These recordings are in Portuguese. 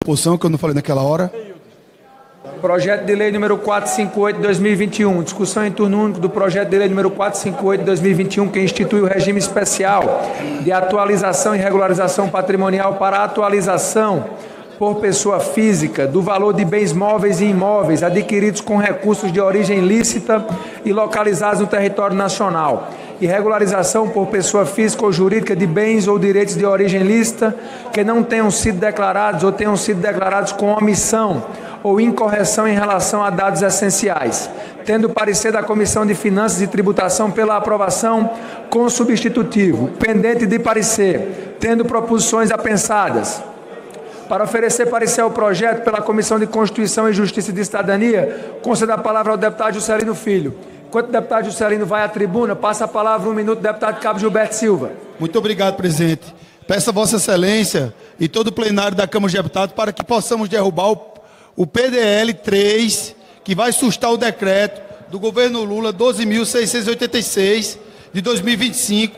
proposição que eu não falei naquela hora. Projeto de lei número 458 de 2021. Discussão em turno único do projeto de lei número 458 de 2021, que institui o regime especial de atualização e regularização patrimonial para atualização por pessoa física do valor de bens móveis e imóveis adquiridos com recursos de origem lícita e localizados no território nacional, e regularização por pessoa física ou jurídica de bens ou direitos de origem lícita que não tenham sido declarados ou tenham sido declarados com omissão ou incorreção em relação a dados essenciais, tendo parecer da Comissão de Finanças e Tributação pela aprovação com substitutivo, pendente de parecer, tendo proposições apensadas. Para oferecer parecer ao projeto pela Comissão de Constituição e Justiça e de Cidadania, conceda a palavra ao deputado Juscelino Filho. Enquanto o deputado Juscelino vai à tribuna, passa a palavra 1 minuto, deputado Cabo Gilberto Silva. Muito obrigado, presidente. Peço a Vossa Excelência e todo o plenário da Câmara de Deputados para que possamos derrubar o PDL 3, que vai sustar o decreto do governo Lula 12.686 de 2025,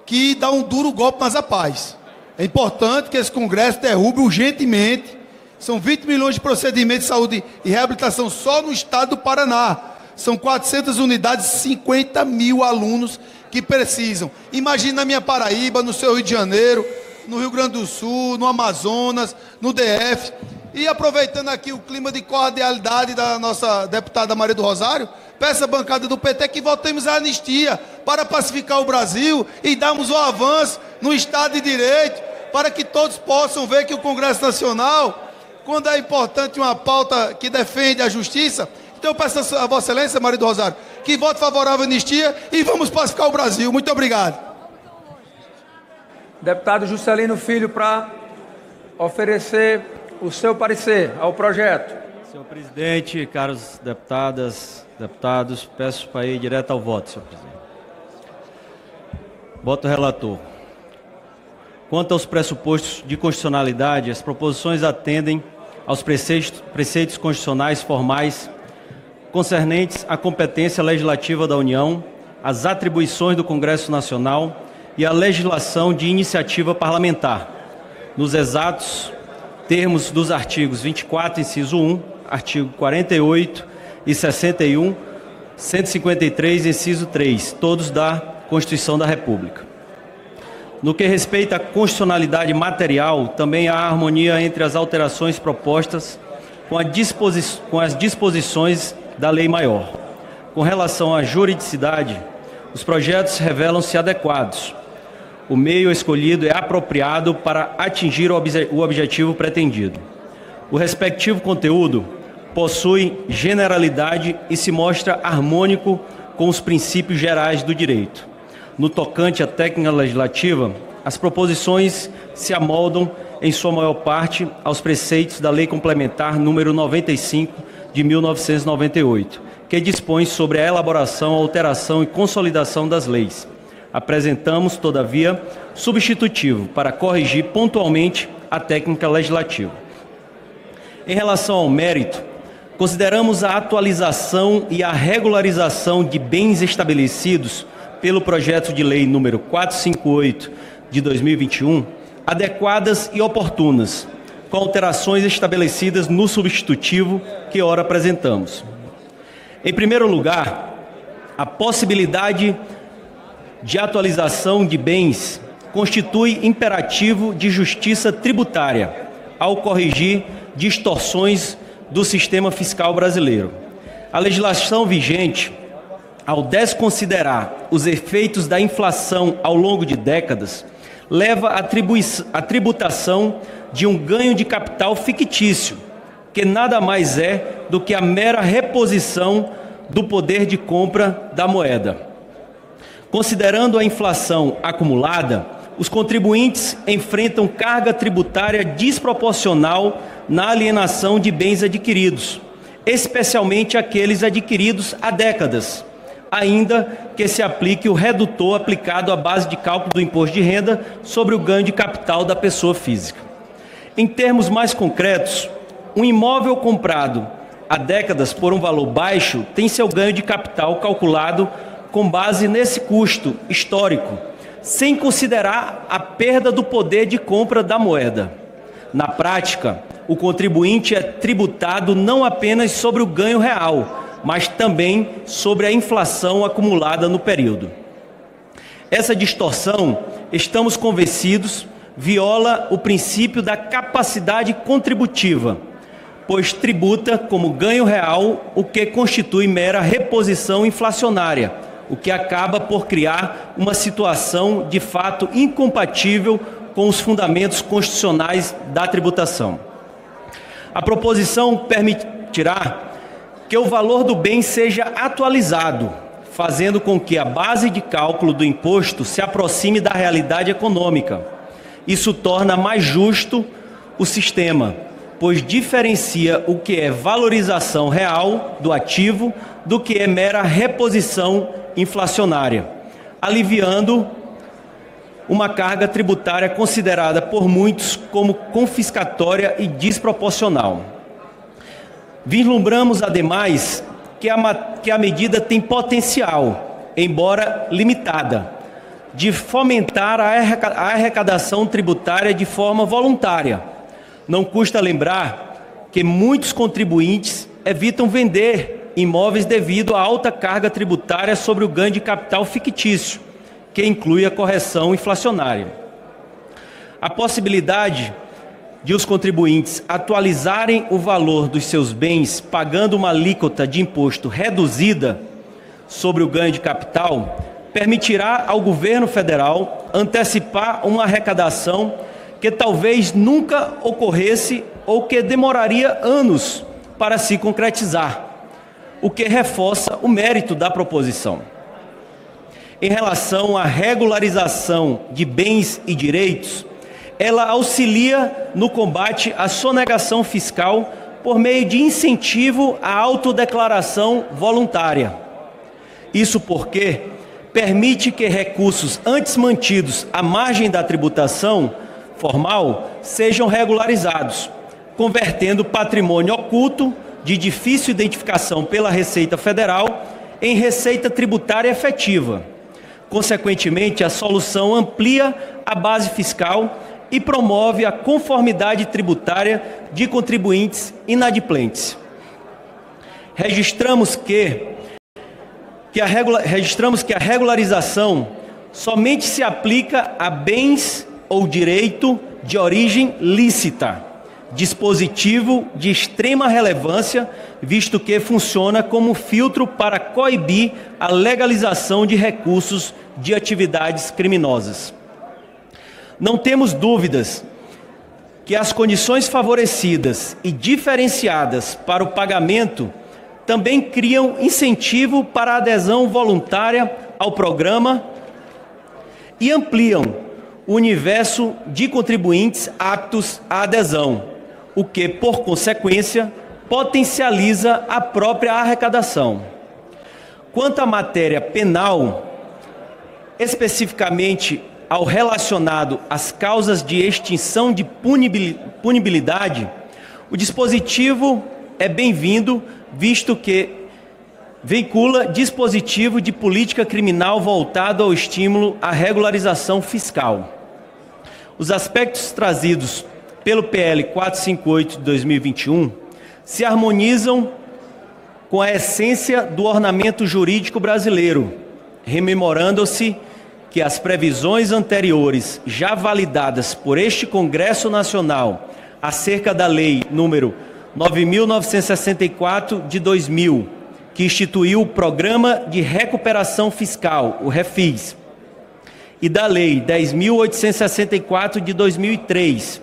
que dá um duro golpe nas paz. É importante que esse Congresso derrube urgentemente. São 20 milhões de procedimentos de saúde e reabilitação só no estado do Paraná. São 400 unidades, 50 mil alunos que precisam. Imagina na minha Paraíba, no seu Rio de Janeiro, no Rio Grande do Sul, no Amazonas, no DF. E aproveitando aqui o clima de cordialidade da nossa deputada Maria do Rosário, peço à bancada do PT que votemos a anistia para pacificar o Brasil e darmos o avanço no Estado de Direito, para que todos possam ver que o Congresso Nacional, quando é importante uma pauta que defende a justiça, então eu peço a Vossa Excelência, Maria do Rosário, que vote favorável à anistia e vamos pacificar o Brasil. Muito obrigado. Deputado Juscelino Filho, para oferecer o seu parecer ao projeto. Senhor presidente, caros deputadas, deputados, peço para ir direto ao voto, senhor presidente. Voto relator. Quanto aos pressupostos de constitucionalidade, as proposições atendem aos preceitos constitucionais formais concernentes à competência legislativa da União, às atribuições do Congresso Nacional e à legislação de iniciativa parlamentar, nos exatos termos dos artigos 24, inciso 1, artigo 48 e 61, 153, inciso 3, todos da Constituição da República. No que respeita à constitucionalidade material, também há harmonia entre as alterações propostas com as disposições da Lei Maior. Com relação à juridicidade, os projetos revelam-se adequados. O meio escolhido é apropriado para atingir o objetivo pretendido. O respectivo conteúdo possui generalidade e se mostra harmônico com os princípios gerais do direito. No tocante à técnica legislativa, as proposições se amoldam, em sua maior parte, aos preceitos da Lei Complementar número 95 de 1998, que dispõe sobre a elaboração, alteração e consolidação das leis. Apresentamos, todavia, substitutivo para corrigir pontualmente a técnica legislativa. Em relação ao mérito, consideramos a atualização e a regularização de bens estabelecidos pelo projeto de lei número 458 de 2021 adequadas e oportunas, com alterações estabelecidas no substitutivo que ora apresentamos. Em primeiro lugar, a possibilidade de atualização de bens constitui imperativo de justiça tributária ao corrigir distorções do sistema fiscal brasileiro. A legislação vigente, ao desconsiderar os efeitos da inflação ao longo de décadas, leva à tributação de um ganho de capital fictício, que nada mais é do que a mera reposição do poder de compra da moeda. Considerando a inflação acumulada, os contribuintes enfrentam carga tributária desproporcional na alienação de bens adquiridos, especialmente aqueles adquiridos há décadas, ainda que se aplique o redutor aplicado à base de cálculo do imposto de renda sobre o ganho de capital da pessoa física. Em termos mais concretos, um imóvel comprado há décadas por um valor baixo tem seu ganho de capital calculado com base nesse custo histórico, sem considerar a perda do poder de compra da moeda. Na prática, o contribuinte é tributado não apenas sobre o ganho real, mas também sobre a inflação acumulada no período. Essa distorção, estamos convencidos, viola o princípio da capacidade contributiva, pois tributa como ganho real o que constitui mera reposição inflacionária, o que acaba por criar uma situação de fato incompatível com os fundamentos constitucionais da tributação. A proposição permitirá que o valor do bem seja atualizado, fazendo com que a base de cálculo do imposto se aproxime da realidade econômica. Isso torna mais justo o sistema, pois diferencia o que é valorização real do ativo do que é mera reposição inflacionária, aliviando uma carga tributária considerada por muitos como confiscatória e desproporcional. Vislumbramos, ademais, que a medida tem potencial, embora limitada, de fomentar a arrecadação tributária de forma voluntária. Não custa lembrar que muitos contribuintes evitam vender imóveis devido à alta carga tributária sobre o ganho de capital fictício, que inclui a correção inflacionária. A possibilidade de os contribuintes atualizarem o valor dos seus bens pagando uma alíquota de imposto reduzida sobre o ganho de capital permitirá ao governo federal antecipar uma arrecadação que talvez nunca ocorresse ou que demoraria anos para se concretizar, o que reforça o mérito da proposição. Em relação à regularização de bens e direitos, ela auxilia no combate à sonegação fiscal por meio de incentivo à autodeclaração voluntária. Isso porque permite que recursos antes mantidos à margem da tributação formal sejam regularizados, convertendo patrimônio oculto de difícil identificação pela Receita Federal em receita tributária efetiva. Consequentemente, a solução amplia a base fiscal e promove a conformidade tributária de contribuintes inadimplentes. Registramos que a regularização somente se aplica a bens ou direito de origem lícita, dispositivo de extrema relevância, visto que funciona como filtro para coibir a legalização de recursos de atividades criminosas. Não temos dúvidas que as condições favorecidas e diferenciadas para o pagamento também criam incentivo para a adesão voluntária ao programa e ampliam o universo de contribuintes aptos à adesão, o que, por consequência, potencializa a própria arrecadação. Quanto à matéria penal, especificamente ao relacionado às causas de extinção de punibilidade, o dispositivo é bem-vindo, visto que veicula dispositivo de política criminal voltado ao estímulo à regularização fiscal. Os aspectos trazidos pelo PL 458 de 2021 se harmonizam com a essência do ornamento jurídico brasileiro, rememorando-se que as previsões anteriores, já validadas por este Congresso Nacional, acerca da Lei número 9.964 de 2000, que instituiu o Programa de Recuperação Fiscal, o REFIS, e da Lei 10.864 de 2003,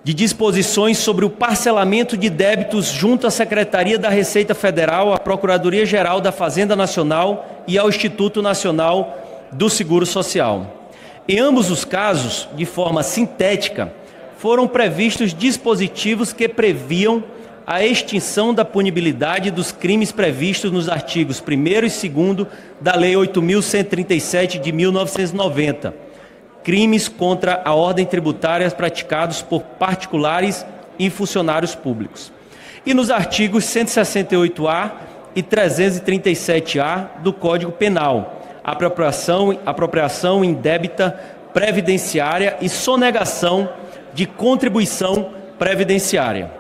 de disposições sobre o parcelamento de débitos junto à Secretaria da Receita Federal, à Procuradoria-Geral da Fazenda Nacional e ao Instituto Nacional do Seguro Social. Em ambos os casos, de forma sintética, foram previstos dispositivos que previam a extinção da punibilidade dos crimes previstos nos artigos 1º e 2º da Lei 8.137 de 1990, crimes contra a ordem tributária praticados por particulares e funcionários públicos, e nos artigos 168-A e 337-A do Código Penal, apropriação indébita previdenciária e sonegação de contribuição previdenciária,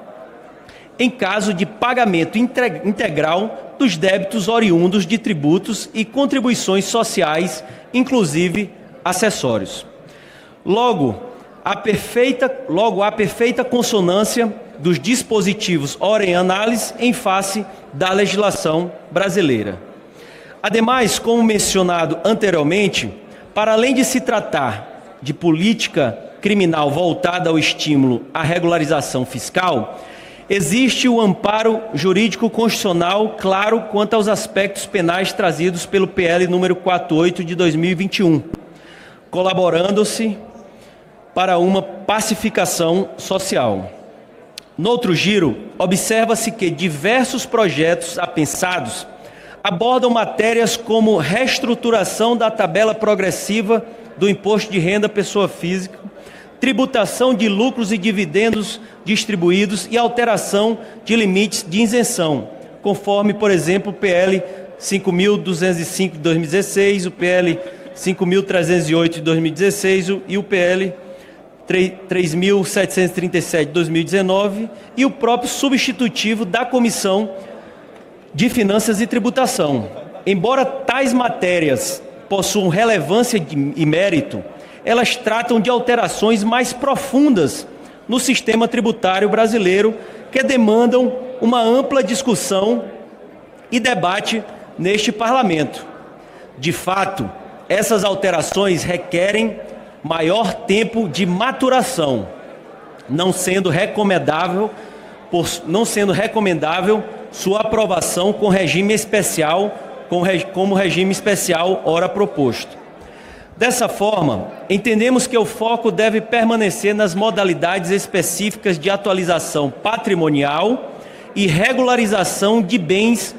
em caso de pagamento integral dos débitos oriundos de tributos e contribuições sociais, inclusive acessórios. Logo, a perfeita consonância dos dispositivos ora em análise em face da legislação brasileira. Ademais, como mencionado anteriormente, para além de se tratar de política criminal voltada ao estímulo à regularização fiscal, existe o amparo jurídico constitucional claro quanto aos aspectos penais trazidos pelo PL número 48 de 2021, colaborando-se para uma pacificação social. No outro giro, observa-se que diversos projetos apensados abordam matérias como reestruturação da tabela progressiva do imposto de renda pessoa física, tributação de lucros e dividendos distribuídos e alteração de limites de isenção, conforme, por exemplo, o PL 5.205 de 2016, o PL 5.308 de 2016 e o PL 3.737 de 2019 e o próprio substitutivo da Comissão de Finanças e Tributação. Embora tais matérias possuam relevância e mérito, elas tratam de alterações mais profundas no sistema tributário brasileiro que demandam uma ampla discussão e debate neste Parlamento. De fato, essas alterações requerem maior tempo de maturação, não sendo recomendável sua aprovação com regime especial, como regime especial ora proposto. Dessa forma, entendemos que o foco deve permanecer nas modalidades específicas de atualização patrimonial e regularização de bens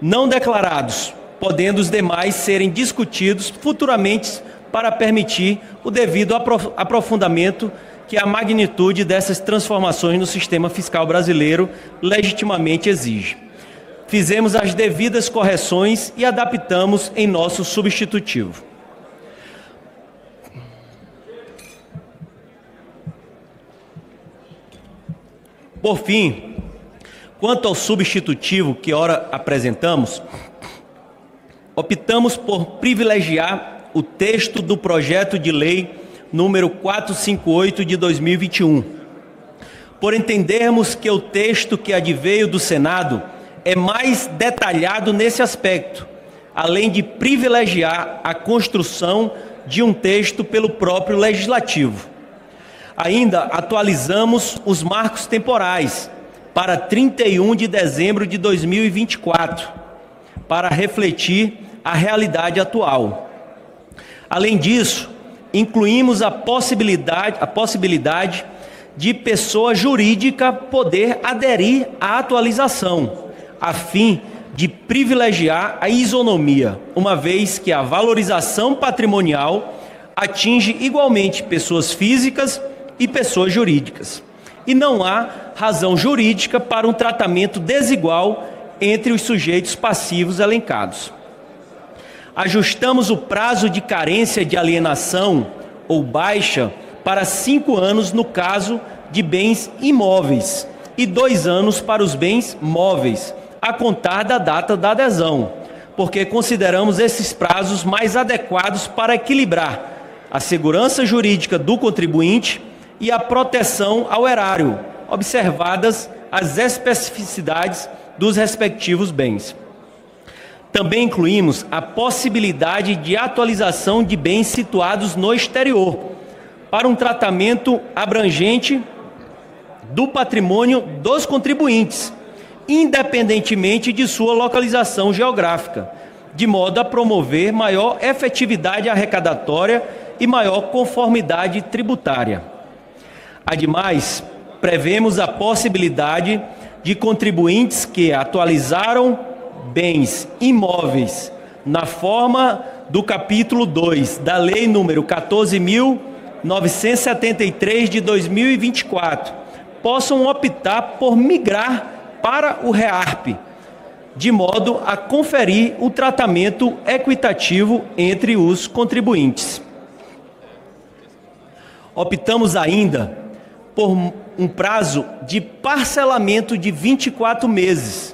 não declarados, podendo os demais serem discutidos futuramente para permitir o devido aprofundamento que a magnitude dessas transformações no sistema fiscal brasileiro legitimamente exige. Fizemos as devidas correções e adaptamos em nosso substitutivo. Por fim, quanto ao substitutivo que ora apresentamos, optamos por privilegiar o texto do projeto de lei número 458 de 2021, por entendermos que o texto que adveio do Senado é mais detalhado nesse aspecto, além de privilegiar a construção de um texto pelo próprio Legislativo. Ainda atualizamos os marcos temporais para 31 de dezembro de 2024, para refletir a realidade atual. Além disso, incluímos a possibilidade de pessoa jurídica poder aderir à atualização, a fim de privilegiar a isonomia, uma vez que a valorização patrimonial atinge igualmente pessoas físicas e pessoas jurídicas. E não há razão jurídica para um tratamento desigual entre os sujeitos passivos elencados. Ajustamos o prazo de carência de alienação ou baixa para 5 anos no caso de bens imóveis e 2 anos para os bens móveis, a contar da data da adesão, porque consideramos esses prazos mais adequados para equilibrar a segurança jurídica do contribuinte e a proteção ao erário, observadas as especificidades dos respectivos bens. Também incluímos a possibilidade de atualização de bens situados no exterior, para um tratamento abrangente do patrimônio dos contribuintes, independentemente de sua localização geográfica, de modo a promover maior efetividade arrecadatória e maior conformidade tributária. Ademais, prevemos a possibilidade de contribuintes que atualizaram bens imóveis na forma do capítulo 2 da Lei número 14.973 de 2024 possam optar por migrar para o REARP, de modo a conferir o tratamento equitativo entre os contribuintes. Optamos ainda por um prazo de parcelamento de 24 meses,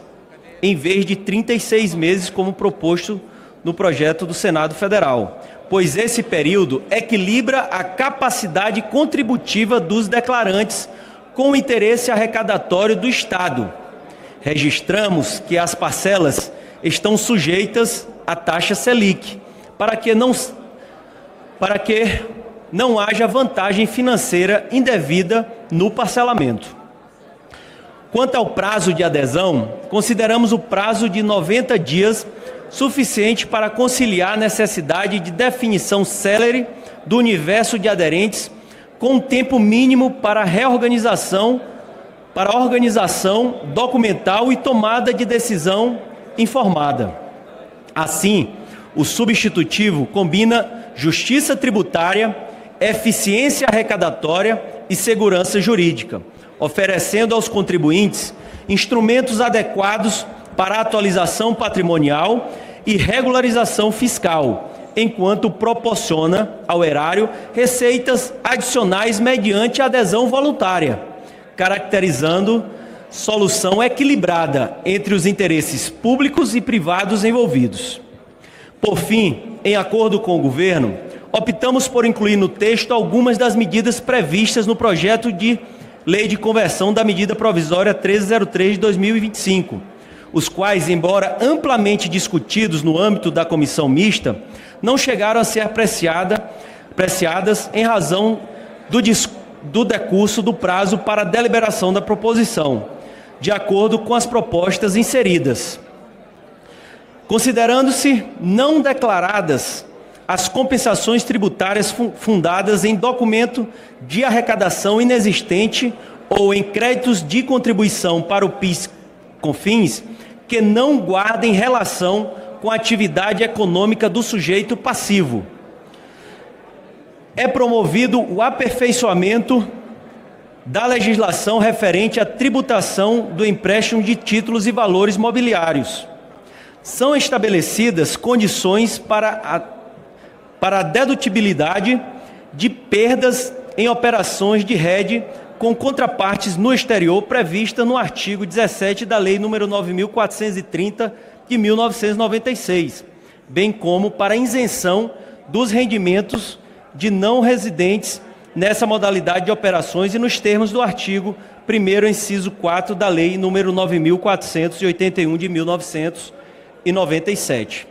em vez de 36 meses, como proposto no projeto do Senado Federal, pois esse período equilibra a capacidade contributiva dos declarantes com o interesse arrecadatório do Estado. Registramos que as parcelas estão sujeitas à taxa Selic, para que não haja vantagem financeira indevida no parcelamento. Quanto ao prazo de adesão, consideramos o prazo de 90 dias suficiente para conciliar a necessidade de definição célere do universo de aderentes com um tempo mínimo para organização documental e tomada de decisão informada. Assim, o substitutivo combina justiça tributária, eficiência arrecadatória e segurança jurídica, oferecendo aos contribuintes instrumentos adequados para atualização patrimonial e regularização fiscal, enquanto proporciona ao erário receitas adicionais mediante adesão voluntária, caracterizando solução equilibrada entre os interesses públicos e privados envolvidos. Por fim, em acordo com o governo, optamos por incluir no texto algumas das medidas previstas no projeto de Lei de Conversão da Medida Provisória 1303 de 2025, os quais, embora amplamente discutidos no âmbito da comissão mista, não chegaram a ser apreciadas em razão do decurso do prazo para a deliberação da proposição, de acordo com as propostas inseridas. Considerando-se não declaradas as compensações tributárias fundadas em documento de arrecadação inexistente ou em créditos de contribuição para o PIS/COFINS que não guardem relação com a atividade econômica do sujeito passivo. É promovido o aperfeiçoamento da legislação referente à tributação do empréstimo de títulos e valores mobiliários. São estabelecidas condições para a dedutibilidade de perdas em operações de rede com contrapartes no exterior prevista no artigo 17 da Lei nº 9.430 de 1996, bem como para isenção dos rendimentos de não residentes nessa modalidade de operações e nos termos do artigo 1º, inciso 4 da Lei nº 9.481 de 1997.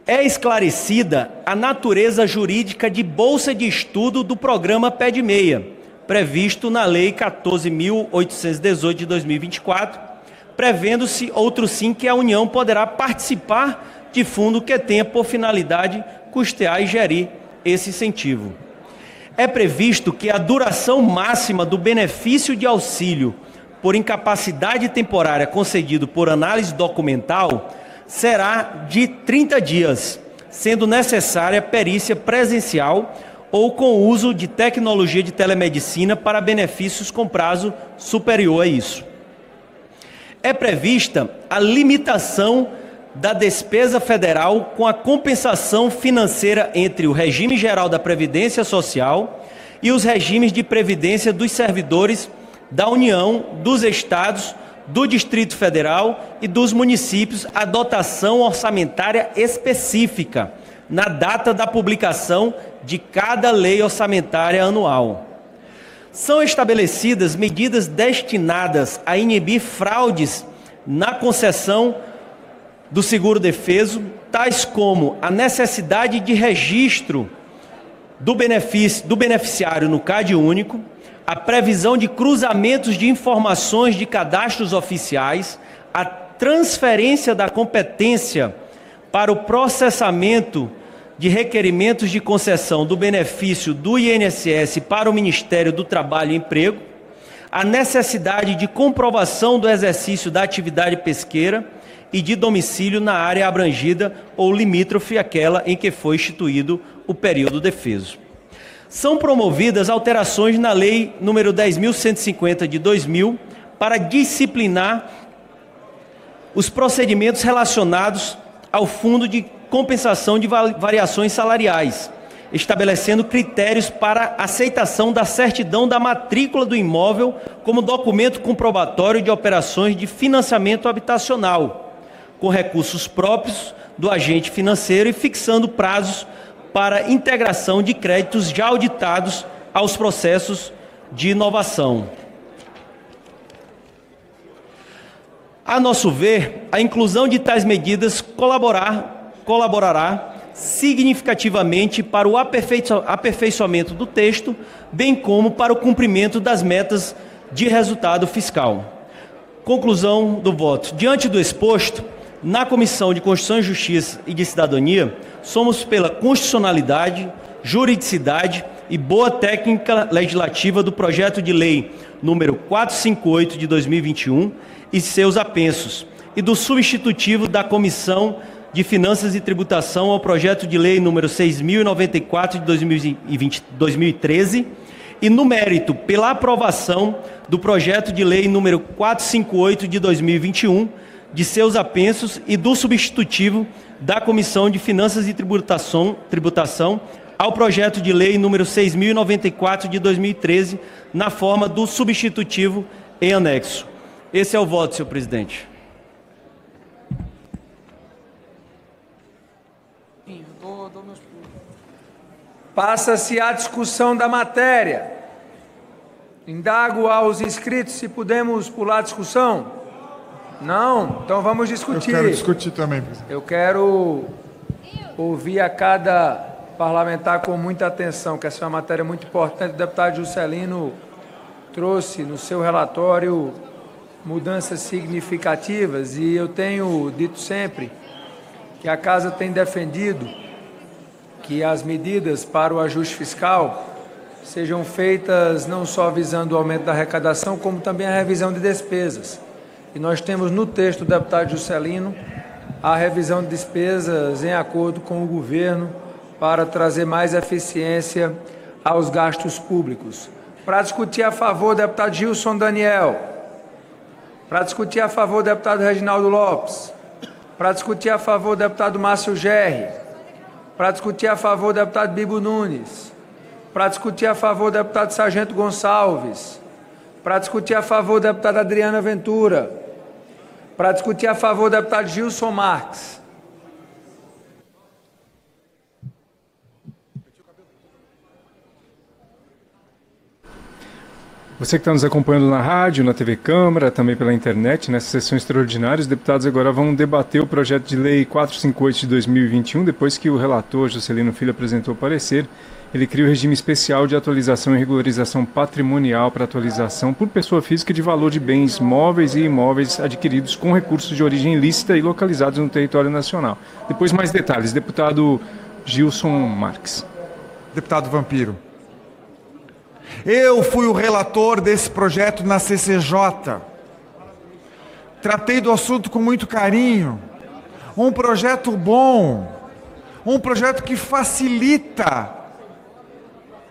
É esclarecida a natureza jurídica de bolsa de estudo do programa Pé de Meia, previsto na Lei 14.818 de 2024, prevendo-se outro sim que a União poderá participar de fundo que tenha por finalidade custear e gerir esse incentivo. É previsto que a duração máxima do benefício de auxílio por incapacidade temporária concedido por análise documental será de 30 dias, sendo necessária perícia presencial ou com uso de tecnologia de telemedicina para benefícios com prazo superior a isso. É prevista a limitação da despesa federal com a compensação financeira entre o regime geral da Previdência Social e os regimes de previdência dos servidores da União, dos Estados, do Distrito Federal e dos municípios a dotação orçamentária específica na data da publicação de cada lei orçamentária anual. São estabelecidas medidas destinadas a inibir fraudes na concessão do seguro-defeso, tais como a necessidade de registro do beneficiário no CAD único, a previsão de cruzamentos de informações de cadastros oficiais, a transferência da competência para o processamento de requerimentos de concessão do benefício do INSS para o Ministério do Trabalho e Emprego, a necessidade de comprovação do exercício da atividade pesqueira e de domicílio na área abrangida ou limítrofe àquela em que foi instituído o período defeso. São promovidas alterações na Lei nº 10.150 de 2000 para disciplinar os procedimentos relacionados ao Fundo de Compensação de Variações Salariais, estabelecendo critérios para aceitação da certidão da matrícula do imóvel como documento comprobatório de operações de financiamento habitacional, com recursos próprios do agente financeiro e fixando prazos para integração de créditos já auditados aos processos de inovação. A nosso ver, a inclusão de tais medidas colaborará significativamente para o aperfeiçoamento do texto, bem como para o cumprimento das metas de resultado fiscal. Conclusão do voto. Diante do exposto, na Comissão de Constituição e Justiça e de Cidadania, somos pela constitucionalidade, juridicidade e boa técnica legislativa do projeto de lei número 458 de 2021 e seus apensos, e do substitutivo da Comissão de Finanças e Tributação ao projeto de lei número 6.094 de 2013, e no mérito pela aprovação do projeto de lei número 458 de 2021, de seus apensos e do substitutivo da Comissão de Finanças e Tributação ao projeto de lei número 6.094 de 2013, na forma do substitutivo em anexo. Esse é o voto, senhor presidente. Passa-se a discussão da matéria. Indago aos inscritos se podemos pular a discussão. Não? Então vamos discutir. Eu quero discutir também, presidente. Eu quero ouvir a cada parlamentar com muita atenção, que essa é uma matéria muito importante. O deputado Juscelino trouxe no seu relatório mudanças significativas e eu tenho dito sempre que a Casa tem defendido que as medidas para o ajuste fiscal sejam feitas não só visando o aumento da arrecadação, como também a revisão de despesas. E nós temos no texto do deputado Juscelino a revisão de despesas em acordo com o governo para trazer mais eficiência aos gastos públicos. Para discutir a favor, deputado Gilson Daniel. Para discutir a favor, deputado Reginaldo Lopes. Para discutir a favor, deputado Márcio Gerri. Para discutir a favor, deputado Bibo Nunes. Para discutir a favor, deputado Sargento Gonçalves. Para discutir a favor, deputada Adriana Ventura. Para discutir a favor, deputado Gilson Marques. Você que está nos acompanhando na rádio, na TV Câmara, também pela internet, nessa sessão extraordinária, os deputados agora vão debater o projeto de lei 458 de 2021, depois que o relator Juscelino Filho apresentou o parecer. Ele cria o regime especial de atualização e regularização patrimonial para atualização por pessoa física de valor de bens móveis e imóveis adquiridos com recursos de origem ilícita e localizados no território nacional. Depois mais detalhes. Deputado Gilson Marques. Deputado Vampiro. Eu fui o relator desse projeto na CCJ. Tratei do assunto com muito carinho. Um projeto bom, um projeto que facilita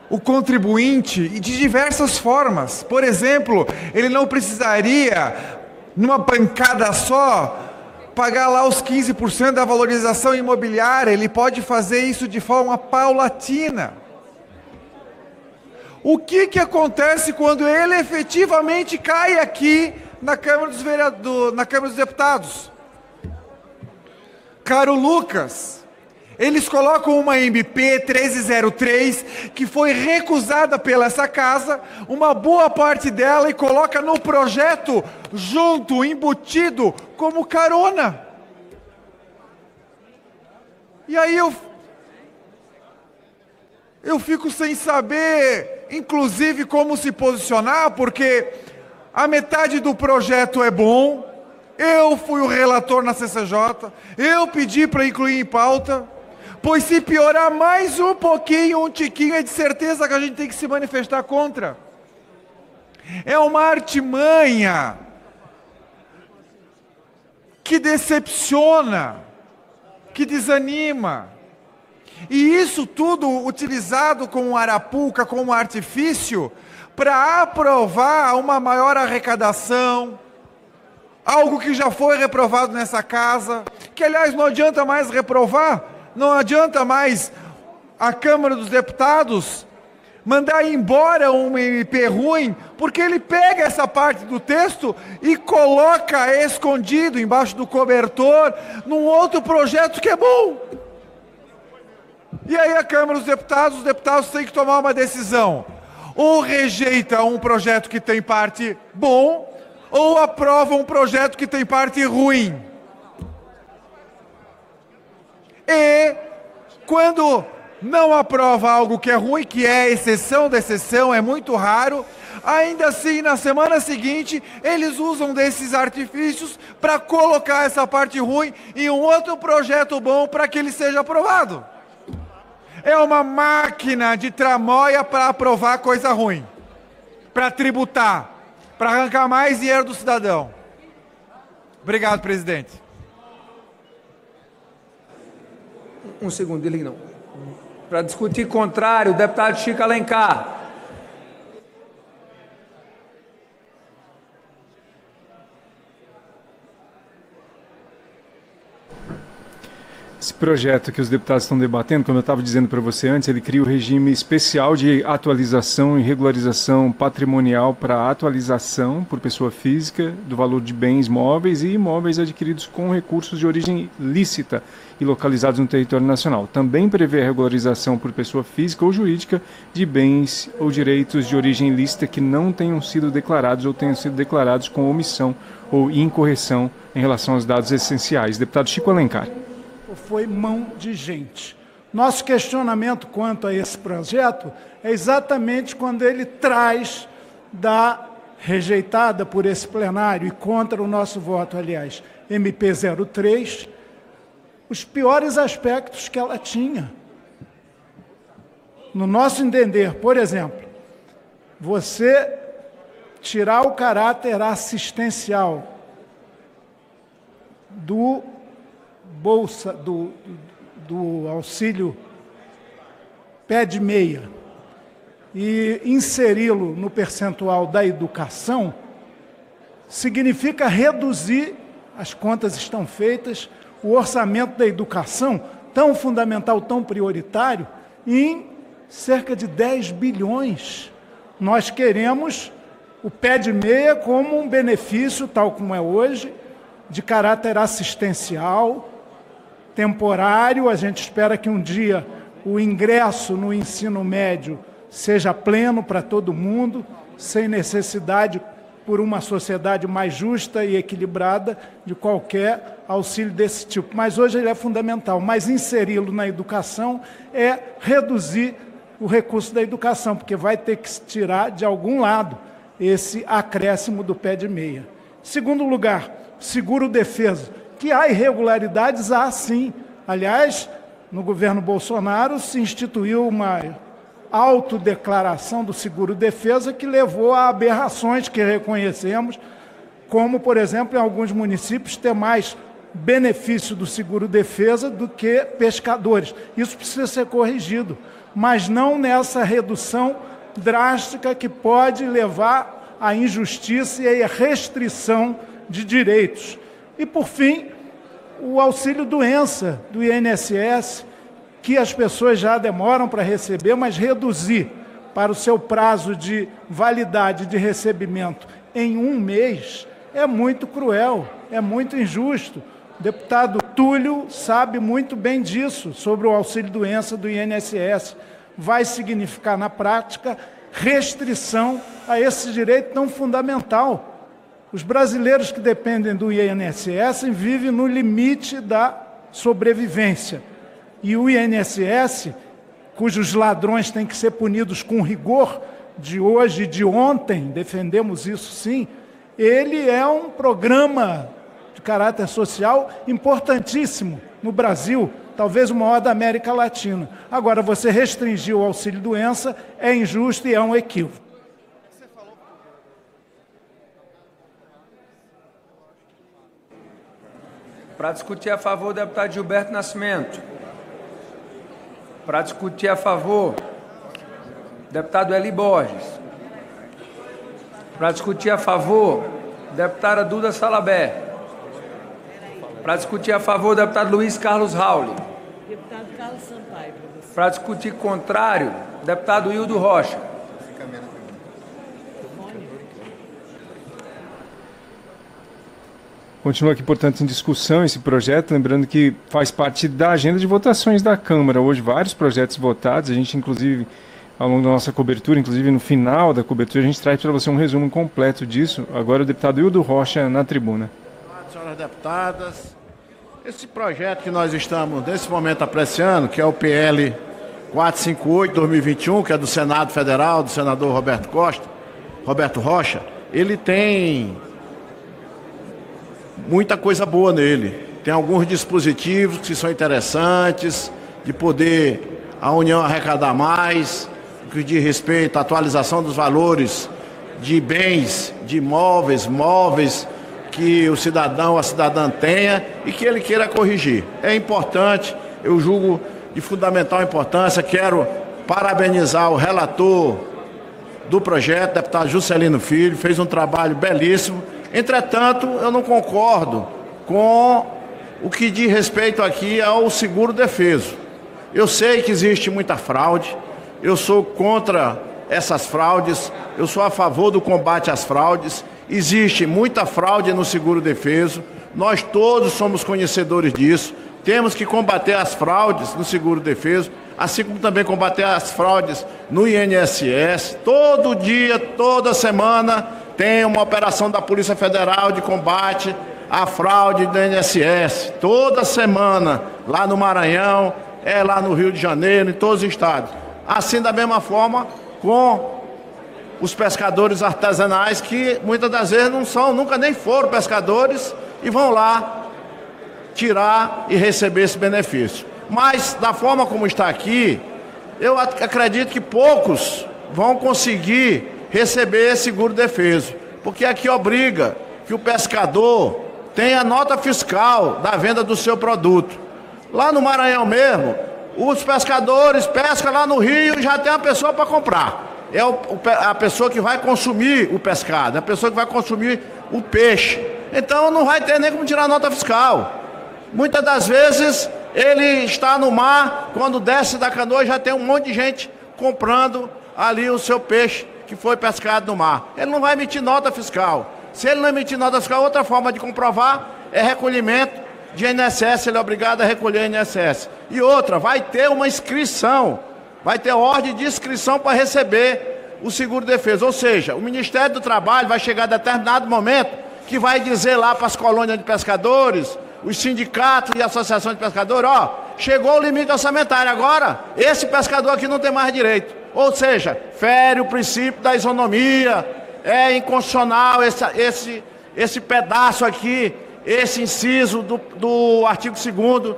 o contribuinte e de diversas formas. Por exemplo, ele não precisaria, numa pancada só, pagar lá os 15% da valorização imobiliária. Ele pode fazer isso de forma paulatina. O que acontece quando ele efetivamente cai aqui na Câmara dos Deputados? Caro Lucas, eles colocam uma MP 1303 que foi recusada pela essa casa, uma boa parte dela, e coloca no projeto junto, embutido, como carona. E aí eu fico sem saber, inclusive, como se posicionar, porque a metade do projeto é bom, eu fui o relator na CCJ, eu pedi para incluir em pauta, pois se piorar mais um pouquinho, um tiquinho, é de certeza que a gente tem que se manifestar contra. É uma artimanha que decepciona, que desanima. E isso tudo utilizado como arapuca, como artifício, para aprovar uma maior arrecadação, algo que já foi reprovado nessa casa, que aliás não adianta mais reprovar, não adianta mais a Câmara dos Deputados mandar embora um MP ruim, porque ele pega essa parte do texto e coloca escondido embaixo do cobertor num outro projeto que é bom. E aí a Câmara dos Deputados, os deputados têm que tomar uma decisão. Ou rejeita um projeto que tem parte bom, ou aprova um projeto que tem parte ruim. E quando não aprova algo que é ruim, que é exceção da exceção, é muito raro, ainda assim, na semana seguinte, eles usam desses artifícios para colocar essa parte ruim em um outro projeto bom para que ele seja aprovado. É uma máquina de tramóia para aprovar coisa ruim, para tributar, para arrancar mais dinheiro do cidadão. Obrigado, presidente. Um segundo, desligue não. Para discutir contrário, o deputado Chico Alencar. Esse projeto que os deputados estão debatendo, como eu estava dizendo para você antes, ele cria o regime especial de atualização e regularização patrimonial para atualização por pessoa física do valor de bens móveis e imóveis adquiridos com recursos de origem lícita e localizados no território nacional. Também prevê a regularização por pessoa física ou jurídica de bens ou direitos de origem ilícita que não tenham sido declarados ou tenham sido declarados com omissão ou incorreção em relação aos dados essenciais. Deputado Chico Alencar. Foi mão de gente. Nosso questionamento quanto a esse projeto é exatamente quando ele traz da rejeitada por esse plenário e contra o nosso voto, aliás, MP03, os piores aspectos que ela tinha. No nosso entender, por exemplo, você tirar o caráter assistencial do bolsa, do auxílio pé de meia e inseri-lo no percentual da educação, significa reduzir, as contas estão feitas, o orçamento da educação, tão fundamental, tão prioritário, em cerca de 10 bilhões. Nós queremos o pé de meia como um benefício, tal como é hoje, de caráter assistencial, temporário. A gente espera que um dia o ingresso no ensino médio seja pleno para todo mundo, sem necessidade, por uma sociedade mais justa e equilibrada, de qualquer auxílio desse tipo. Mas hoje ele é fundamental. Mas inseri-lo na educação é reduzir o recurso da educação, porque vai ter que se tirar de algum lado esse acréscimo do pé de meia. Segundo lugar, seguro-defesa. Que há irregularidades, há sim. Aliás, no governo Bolsonaro se instituiu uma autodeclaração do seguro-defesa que levou a aberrações que reconhecemos, como, por exemplo, em alguns municípios, ter mais benefício do seguro-defesa do que pescadores. Isso precisa ser corrigido, mas não nessa redução drástica que pode levar à injustiça e à restrição de direitos. E, por fim, o auxílio-doença do INSS, que as pessoas já demoram para receber, mas reduzir para o seu prazo de validade de recebimento em 1 mês é muito cruel, é muito injusto. O deputado Túlio sabe muito bem disso, sobre o auxílio-doença do INSS. Vai significar, na prática, restrição a esse direito tão fundamental. Os brasileiros que dependem do INSS vivem no limite da sobrevivência. E o INSS, cujos ladrões têm que ser punidos com rigor, de hoje e de ontem, defendemos isso sim, ele é um programa de caráter social importantíssimo no Brasil, talvez o maior da América Latina. Agora, você restringir o auxílio-doença é injusto e é um equívoco. Para discutir a favor, o deputado Gilberto Nascimento. Para discutir a favor, o deputado Eli Borges. Para discutir a favor, deputada Duda Salabé. Para discutir a favor, deputado Luiz Carlos Rauli. Deputado Carlos Sampaio, para você. Para discutir contrário, deputado Hildo Rocha. Continua aqui, portanto, em discussão esse projeto, lembrando que faz parte da agenda de votações da Câmara. Hoje, vários projetos votados, a gente, inclusive, ao longo da nossa cobertura, inclusive no final da cobertura, a gente traz para você um resumo completo disso. Agora o deputado Hildo Rocha na tribuna. Olá, senhoras deputadas. Esse projeto que nós estamos, nesse momento, apreciando, que é o PL 458-2021, que é do Senado Federal, do senador Roberto Rocha, ele tem muita coisa boa nele. Tem alguns dispositivos que são interessantes, de poder a União arrecadar mais, que diz respeito à atualização dos valores de bens, de móveis que o cidadão, a cidadã tenha e que ele queira corrigir. É importante, eu julgo de fundamental importância. Quero parabenizar o relator do projeto, deputado Juscelino Filho, fez um trabalho belíssimo. Entretanto, eu não concordo com o que diz respeito aqui ao seguro defeso. Eu sei que existe muita fraude, eu sou contra essas fraudes, eu sou a favor do combate às fraudes. Existe muita fraude no seguro defeso, nós todos somos conhecedores disso. Temos que combater as fraudes no seguro defeso, assim como também combater as fraudes no INSS. Todo dia, toda semana, tem uma operação da Polícia Federal de combate à fraude do INSS. Toda semana, lá no Maranhão, lá no Rio de Janeiro, em todos os estados. Assim, da mesma forma, com os pescadores artesanais, que muitas das vezes não são, nunca nem foram pescadores, e vão lá tirar e receber esse benefício. Mas, da forma como está aqui, eu acredito que poucos vão conseguir receber esse seguro defeso, porque aqui obriga que o pescador tenha nota fiscal da venda do seu produto. Lá no Maranhão mesmo, os pescadores pescam lá no rio e já tem uma pessoa para comprar. É a pessoa que vai consumir o pescado, é a pessoa que vai consumir o peixe. Então não vai ter nem como tirar nota fiscal. Muitas das vezes ele está no mar, quando desce da canoa já tem um monte de gente comprando ali o seu peixe que foi pescado no mar. Ele não vai emitir nota fiscal. Se ele não emitir nota fiscal, outra forma de comprovar é recolhimento de INSS, ele é obrigado a recolher INSS. E outra, vai ter uma inscrição, vai ter ordem de inscrição para receber o seguro defesa. Ou seja, o Ministério do Trabalho vai chegar a determinado momento que vai dizer lá para as colônias de pescadores, os sindicatos e associações de pescadores, chegou o limite orçamentário, agora esse pescador aqui não tem mais direito. Ou seja, fere o princípio da isonomia, é inconstitucional esse pedaço aqui, esse inciso do artigo 2º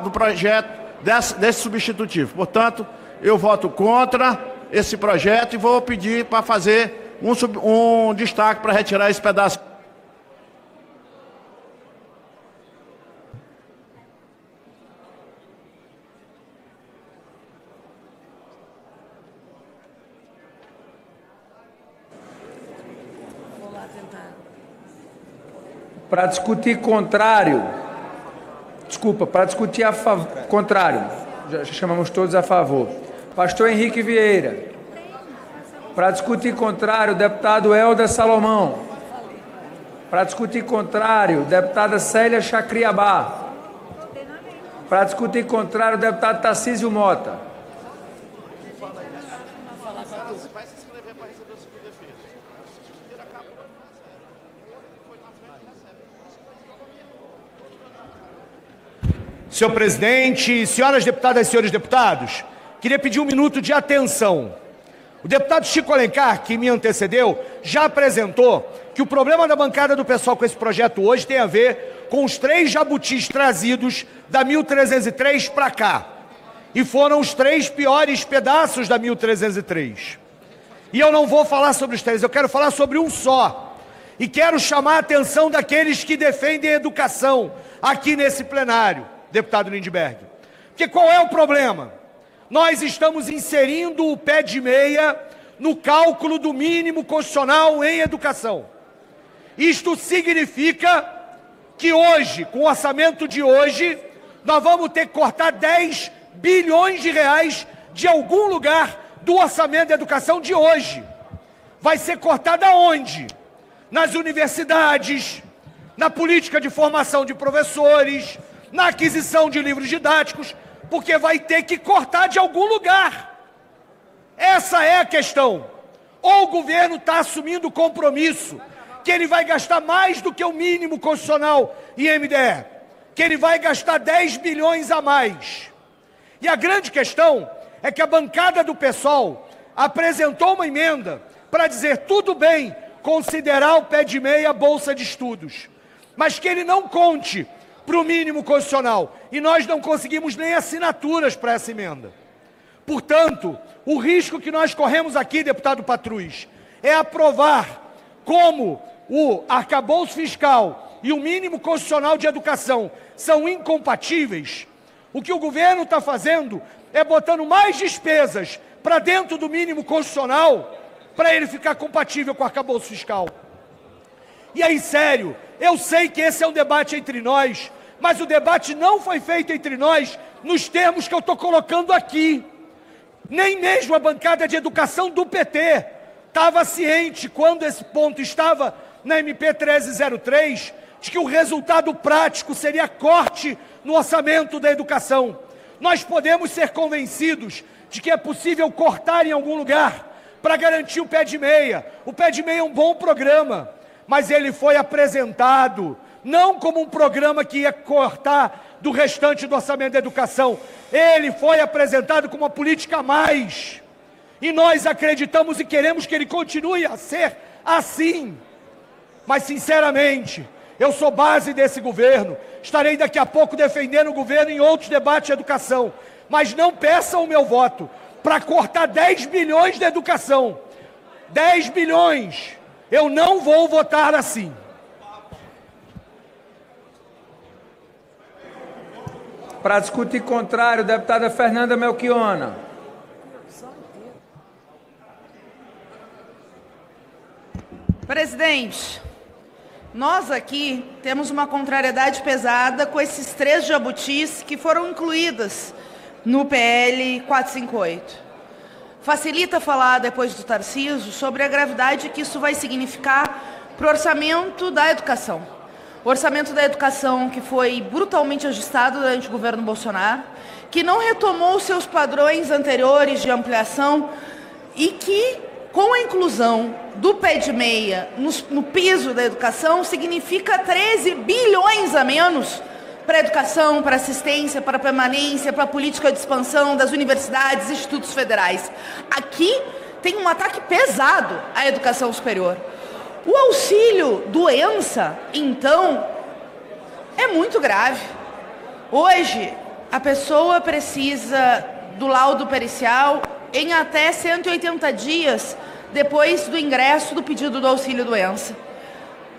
do projeto desse substitutivo. Portanto, eu voto contra esse projeto e vou pedir para fazer um destaque para retirar esse pedaço. Para discutir contrário, para discutir a favor, contrário, já chamamos todos a favor. Pastor Henrique Vieira. Para discutir contrário, deputado Helder Salomão. Para discutir contrário, deputada Célia Chacriabá. Para discutir contrário, deputado Tarcísio Mota. Senhor presidente, senhoras deputadas e senhores deputados, queria pedir um minuto de atenção. O deputado Chico Alencar, que me antecedeu, já apresentou que o problema da bancada do pessoal com esse projeto hoje tem a ver com os 3 jabutis trazidos da 1303 para cá. E foram os 3 piores pedaços da 1303. E eu não vou falar sobre os 3, eu quero falar sobre um só. E quero chamar a atenção daqueles que defendem a educação aqui nesse plenário, deputado Lindbergh. Porque qual é o problema? Nós estamos inserindo o pé de meia no cálculo do mínimo constitucional em educação. Isto significa que hoje, com o orçamento de hoje, nós vamos ter que cortar 10 bilhões de reais de algum lugar do orçamento da educação de hoje. Vai ser cortada onde? Nas universidades, na política de formação de professores, na aquisição de livros didáticos, porque vai ter que cortar de algum lugar. Essa é a questão. Ou o governo está assumindo o compromisso que ele vai gastar mais do que o mínimo constitucional em MDE, que ele vai gastar 10 bilhões a mais. E a grande questão é que a bancada do PSOL apresentou uma emenda para dizer tudo bem considerar o pé de meia bolsa de estudos, mas que ele não conte para o mínimo constitucional. E nós não conseguimos nem assinaturas para essa emenda. Portanto, o risco que nós corremos aqui, deputado Patrus, é aprovar como o arcabouço fiscal e o mínimo constitucional de educação são incompatíveis. O que o governo está fazendo é botando mais despesas para dentro do mínimo constitucional para ele ficar compatível com o arcabouço fiscal. E aí, sério, eu sei que esse é um debate entre nós, mas o debate não foi feito entre nós nos termos que eu estou colocando aqui. Nem mesmo a bancada de educação do PT estava ciente, quando esse ponto estava na MP 1303, de que o resultado prático seria corte no orçamento da educação. Nós podemos ser convencidos de que é possível cortar em algum lugar para garantir o pé de meia. O pé de meia é um bom programa, mas ele foi apresentado não como um programa que ia cortar do restante do orçamento da educação. Ele foi apresentado como uma política a mais. E nós acreditamos e queremos que ele continue a ser assim. Mas, sinceramente, eu sou base desse governo. Estarei daqui a pouco defendendo o governo em outros debates de educação. Mas não peçam o meu voto para cortar 10 bilhões da educação. 10 bilhões. Eu não vou votar assim. Para discutir contrário, deputada Fernanda Melchiona. Presidente, nós aqui temos uma contrariedade pesada com esses 3 jabutis que foram incluídas no PL 458. Facilita falar depois do Tarcísio sobre a gravidade que isso vai significar para o orçamento da educação. O orçamento da educação que foi brutalmente ajustado durante o governo Bolsonaro, que não retomou seus padrões anteriores de ampliação e que, com a inclusão do pé de meia no piso da educação, significa 13 bilhões a menos para a educação, para assistência, para a permanência, para a política de expansão das universidades e institutos federais. Aqui tem um ataque pesado à educação superior. O auxílio doença, então, é muito grave. Hoje, a pessoa precisa do laudo pericial em até 180 dias depois do ingresso do pedido do auxílio doença.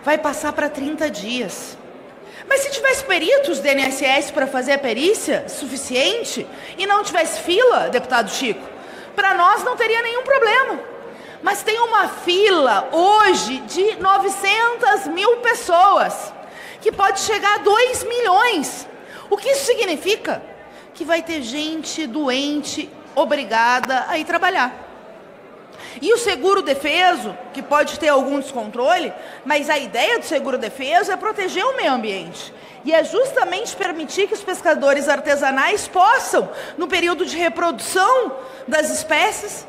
Vai passar para 30 dias. Mas se tivesse peritos do INSS para fazer a perícia suficiente e não tivesse fila, deputado Chico, para nós não teria nenhum problema. Mas tem uma fila hoje de 900 mil pessoas, que pode chegar a 2 milhões. O que isso significa? Que vai ter gente doente obrigada a ir trabalhar. E o seguro-defeso, que pode ter algum descontrole, mas a ideia do seguro-defeso é proteger o meio ambiente. E é justamente permitir que os pescadores artesanais possam, no período de reprodução das espécies,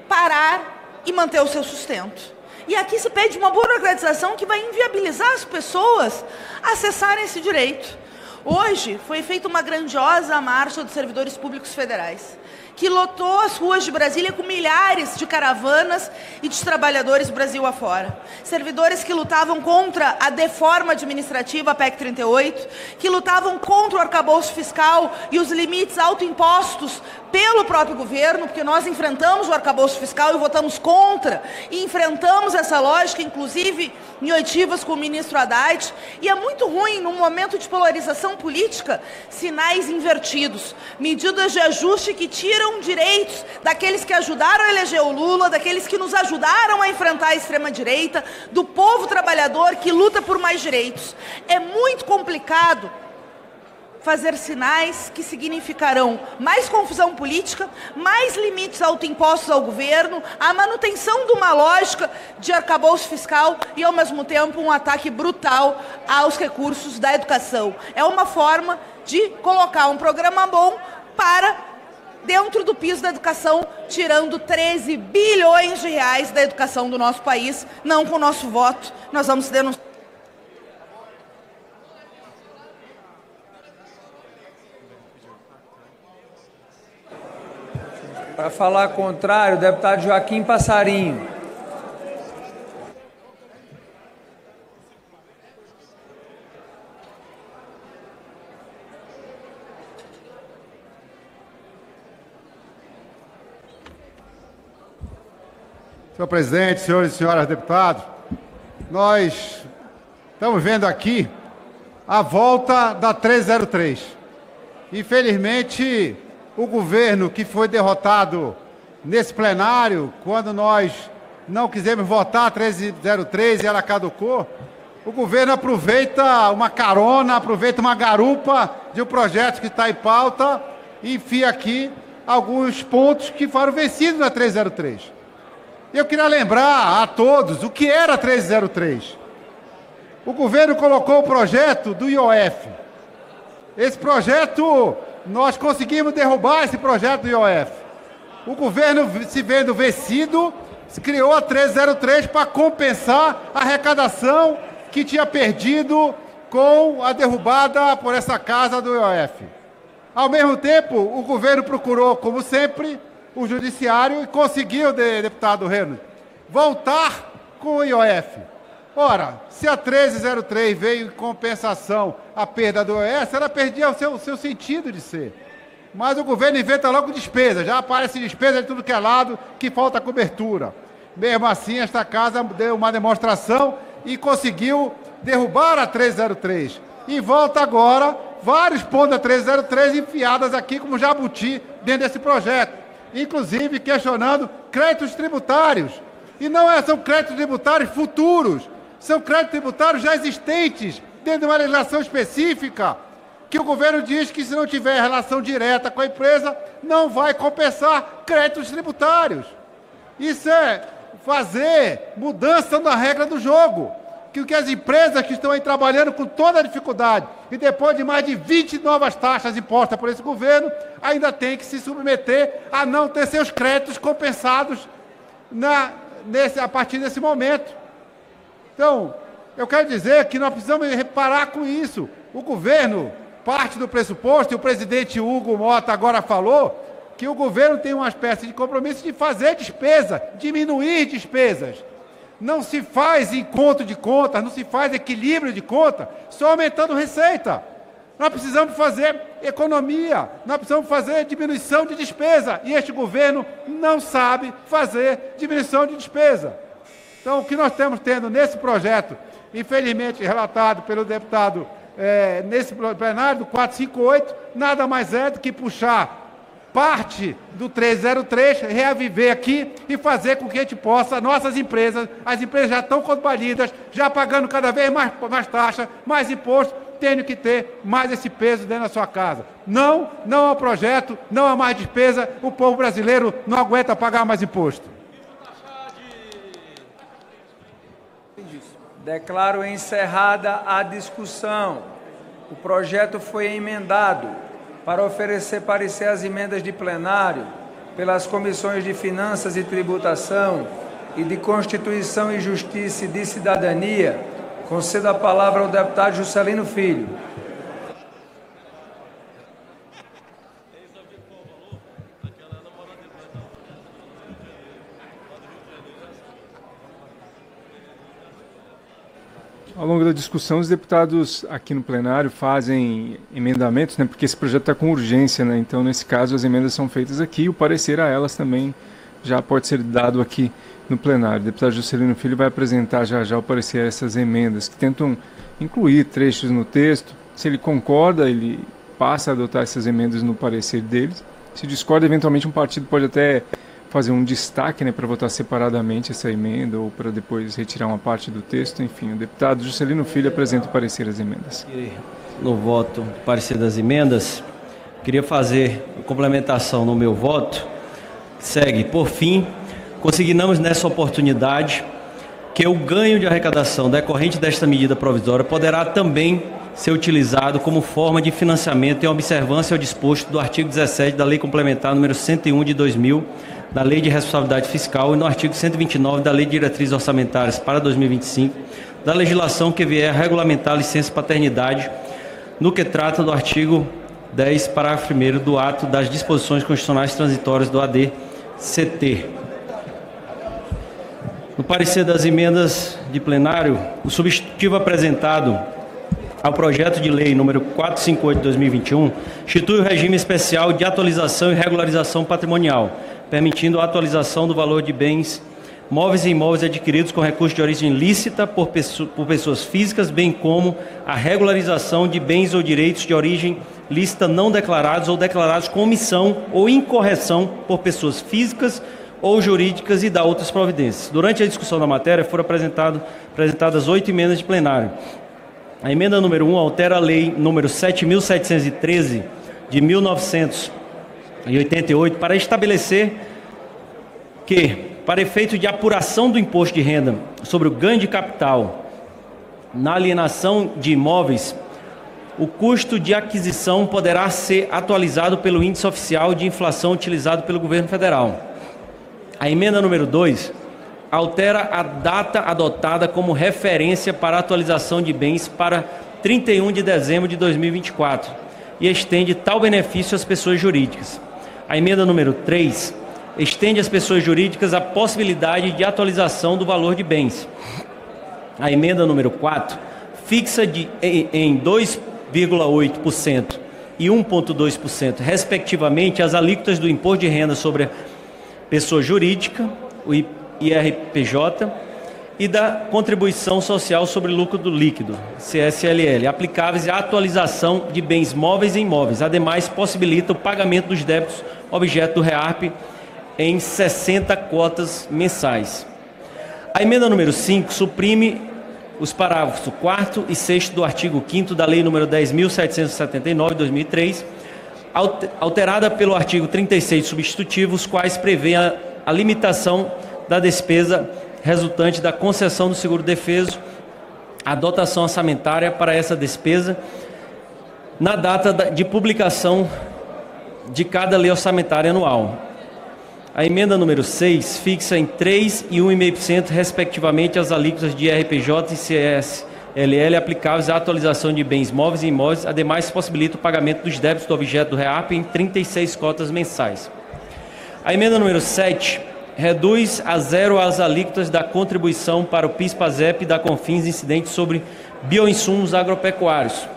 parar e manter o seu sustento. E aqui se pede uma burocratização que vai inviabilizar as pessoas acessarem esse direito. Hoje foi feita uma grandiosa marcha dos servidores públicos federais, que lotou as ruas de Brasília com milhares de caravanas e de trabalhadores Brasil afora. Servidores que lutavam contra a deforma administrativa, a PEC 38, que lutavam contra o arcabouço fiscal e os limites autoimpostos pelo próprio governo, porque nós enfrentamos o arcabouço fiscal e votamos contra, e enfrentamos essa lógica, inclusive em oitivas com o ministro Haddad, e é muito ruim, num momento de polarização política, sinais invertidos, medidas de ajuste que tiram direitos daqueles que ajudaram a eleger o Lula, daqueles que nos ajudaram a enfrentar a extrema-direita, do povo trabalhador que luta por mais direitos. É muito complicado fazer sinais que significarão mais confusão política, mais limites autoimpostos ao governo, a manutenção de uma lógica de arcabouço fiscal e, ao mesmo tempo, um ataque brutal aos recursos da educação. É uma forma de colocar um programa bom para dentro do piso da educação, tirando 13 bilhões de reais da educação do nosso país. Não com o nosso voto, nós vamos denunciar. Para falar contrário, o deputado Joaquim Passarinho. Senhor presidente, senhores e senhoras deputados, nós estamos vendo aqui a volta da 303. Infelizmente, o governo que foi derrotado nesse plenário, quando nós não quisemos votar a 303 e ela caducou, o governo aproveita uma carona, aproveita uma garupa de um projeto que está em pauta e enfia aqui alguns pontos que foram vencidos na 303. Eu queria lembrar a todos o que era a 303. O governo colocou o projeto do IOF. Esse projeto, nós conseguimos derrubar esse projeto do IOF. O governo, se vendo vencido, criou a 303 para compensar a arrecadação que tinha perdido com a derrubada por essa casa do IOF. Ao mesmo tempo, o governo procurou, como sempre, o judiciário e conseguiu, deputado Reno, voltar com o IOF. Ora, se a 1303 veio em compensação à perda do IOF, ela perdia o seu sentido de ser. Mas o governo inventa logo despesa, já aparece despesa de tudo que é lado, que falta cobertura. Mesmo assim, esta casa deu uma demonstração e conseguiu derrubar a 303. E volta agora vários pontos da 303 enfiadas aqui como jabuti dentro desse projeto. Inclusive questionando créditos tributários. E não são créditos tributários futuros, são créditos tributários já existentes, dentro de uma legislação específica, que o governo diz que se não tiver relação direta com a empresa, não vai compensar créditos tributários. Isso é fazer mudança na regra do jogo. Que as empresas que estão aí trabalhando com toda a dificuldade e depois de mais de 20 novas taxas impostas por esse governo, ainda tem que se submeter a não ter seus créditos compensados a partir desse momento. Então, eu quero dizer que nós precisamos reparar com isso. O governo, parte do pressuposto, e o presidente Hugo Mota agora falou, que o governo tem uma espécie de compromisso de fazer despesa, diminuir despesas. Não se faz encontro de contas, não se faz equilíbrio de conta, só aumentando receita. Nós precisamos fazer economia, nós precisamos fazer diminuição de despesa. E este governo não sabe fazer diminuição de despesa. Então, o que nós estamos tendo nesse projeto, infelizmente relatado pelo deputado nesse plenário do 458, nada mais é do que puxar parte do 303, reaviver aqui e fazer com que a gente possa, as empresas já estão combalidas, já pagando cada vez mais taxa, mais imposto, tendo que ter mais esse peso dentro da sua casa. Não ao projeto, não a mais despesa, o povo brasileiro não aguenta pagar mais imposto. Declaro encerrada a discussão. O projeto foi emendado para oferecer parecer às emendas de plenário pelas comissões de Finanças e Tributação e de Constituição e Justiça e de Cidadania. Concedo a palavra ao deputado Juscelino Filho. Ao longo da discussão, os deputados aqui no plenário fazem emendamentos, né, porque esse projeto está com urgência, né, então nesse caso as emendas são feitas aqui e o parecer a elas também já pode ser dado aqui no plenário. O deputado Juscelino Filho vai apresentar já o parecer a essas emendas que tentam incluir trechos no texto. Se ele concorda, ele passa a adotar essas emendas no parecer deles. Se discorda, eventualmente um partido pode até fazer um destaque, né, para votar separadamente essa emenda ou para depois retirar uma parte do texto. Enfim, o deputado Juscelino Filho apresenta o parecer às emendas. no voto do parecer das emendas, queria fazer uma complementação no meu voto. Segue, por fim, consignamos nessa oportunidade que o ganho de arrecadação decorrente desta medida provisória poderá também ser utilizado como forma de financiamento em observância ao disposto do artigo 17 da Lei Complementar número 101 de 2000, da Lei de Responsabilidade Fiscal, e no artigo 129 da Lei de Diretrizes Orçamentárias para 2025, da legislação que vier a regulamentar a licença paternidade, no que trata do artigo 10, parágrafo 1º do ato das disposições constitucionais transitórias do ADCT. No parecer das emendas de plenário, o substitutivo apresentado ao projeto de lei número 458 de 2021 institui o regime especial de atualização e regularização patrimonial, permitindo a atualização do valor de bens móveis e imóveis adquiridos com recursos de origem lícita por pessoas físicas, bem como a regularização de bens ou direitos de origem lícita não declarados ou declarados com omissão ou incorreção por pessoas físicas ou jurídicas e da outras providências. Durante a discussão da matéria foram apresentadas 8 emendas de plenário. A emenda número 1 altera a lei número 7.713 de 1988 para estabelecer que, para efeito de apuração do imposto de renda sobre o ganho de capital na alienação de imóveis, o custo de aquisição poderá ser atualizado pelo índice oficial de inflação utilizado pelo governo federal. A emenda número 2 altera a data adotada como referência para a atualização de bens para 31 de dezembro de 2024 e estende tal benefício às pessoas jurídicas. A emenda número 3 estende às pessoas jurídicas a possibilidade de atualização do valor de bens. A emenda número 4 fixa em 2,8% e 1,2%, respectivamente, as alíquotas do imposto de renda sobre a pessoa jurídica, o IRPJ, e da contribuição social sobre lucro do líquido, CSLL, aplicáveis à atualização de bens móveis e imóveis. Ademais, possibilita o pagamento dos débitos objeto do REARP em 60 cotas mensais. A emenda número 5 suprime os parágrafos 4º e 6º do artigo 5º da Lei nº 10.779, de 2003, alterada pelo artigo 36 substitutivo, os quais prevêem a limitação da despesa resultante da concessão do seguro-defeso, a dotação orçamentária para essa despesa, na data de publicação de cada lei orçamentária anual. A emenda número 6 fixa em 3% e 1,5%, respectivamente, as alíquotas de IRPJ e CSLL aplicáveis à atualização de bens móveis e imóveis. Ademais, possibilita o pagamento dos débitos do objeto do REARP em 36 cotas mensais. A emenda número 7 reduz a zero as alíquotas da contribuição para o PIS/PASEP e da CONFINS incidentes sobre bioinsumos agropecuários.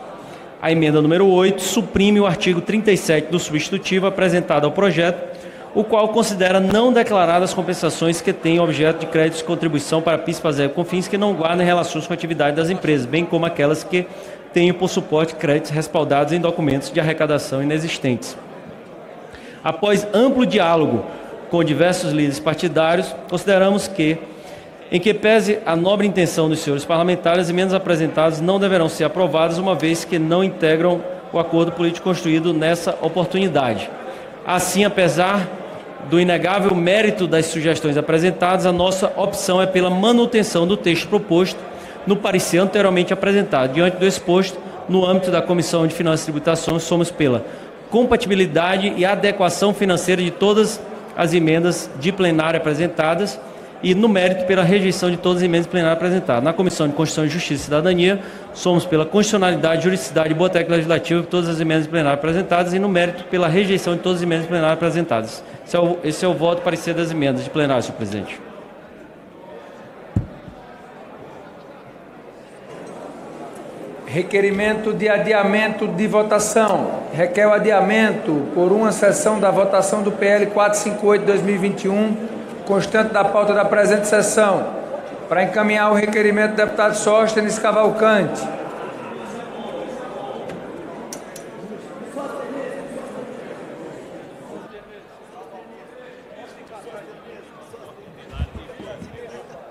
A emenda número 8 suprime o artigo 37 do substitutivo apresentado ao projeto, o qual considera não declaradas compensações que tenham objeto de créditos de contribuição para PIS/PASEP e CONFINS que não guardem relações com a atividade das empresas, bem como aquelas que tenham por suporte créditos respaldados em documentos de arrecadação inexistentes. Após amplo diálogo com diversos líderes partidários, consideramos que, em que pese a nobre intenção dos senhores parlamentares, as emendas apresentadas não deverão ser aprovadas, uma vez que não integram o acordo político construído nessa oportunidade. Assim, apesar do inegável mérito das sugestões apresentadas, a nossa opção é pela manutenção do texto proposto no parecer anteriormente apresentado. Diante do exposto, no âmbito da Comissão de Finanças e Tributações, somos pela compatibilidade e adequação financeira de todas as emendas de plenário apresentadas e, no mérito, pela rejeição de todas as emendas de plenário apresentadas. Na Comissão de Constituição, Justiça e Cidadania, somos pela constitucionalidade, juridicidade e boa técnica legislativa de todas as emendas de plenário apresentadas e, no mérito, pela rejeição de todas as emendas de plenário apresentadas. Esse é o voto parecer das emendas de plenário, senhor presidente. Requerimento de adiamento de votação. Requer o adiamento por uma sessão da votação do PL 458 de 2021, constante da pauta da presente sessão, para encaminhar o requerimento do deputado Sóstenes Cavalcante.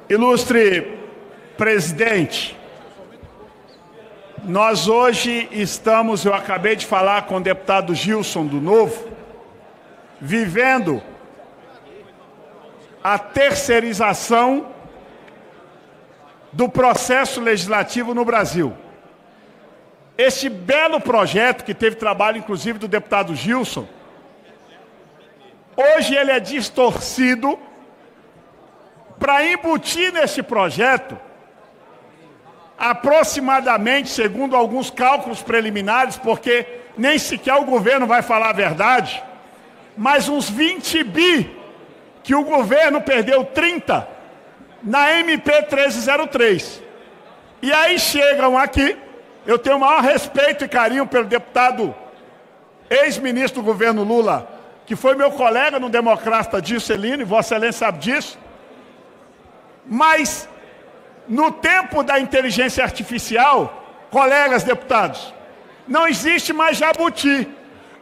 Ilustre presidente, Nós hoje estamos, eu acabei de falar com o deputado Gilson do Novo, vivendo a terceirização do processo legislativo no Brasil. Este belo projeto, que teve trabalho inclusive do deputado Gilson, hoje ele é distorcido para embutir nesse projeto aproximadamente, segundo alguns cálculos preliminares, porque nem sequer o governo vai falar a verdade, mas uns 20 bi que o governo perdeu 30 na MP 1303. E aí chegam aqui, eu tenho o maior respeito e carinho pelo deputado ex-ministro do governo Lula, que foi meu colega no Democrata Juscelino, e Vossa Excelência sabe disso, mas no tempo da inteligência artificial, colegas deputados, não existe mais jabuti.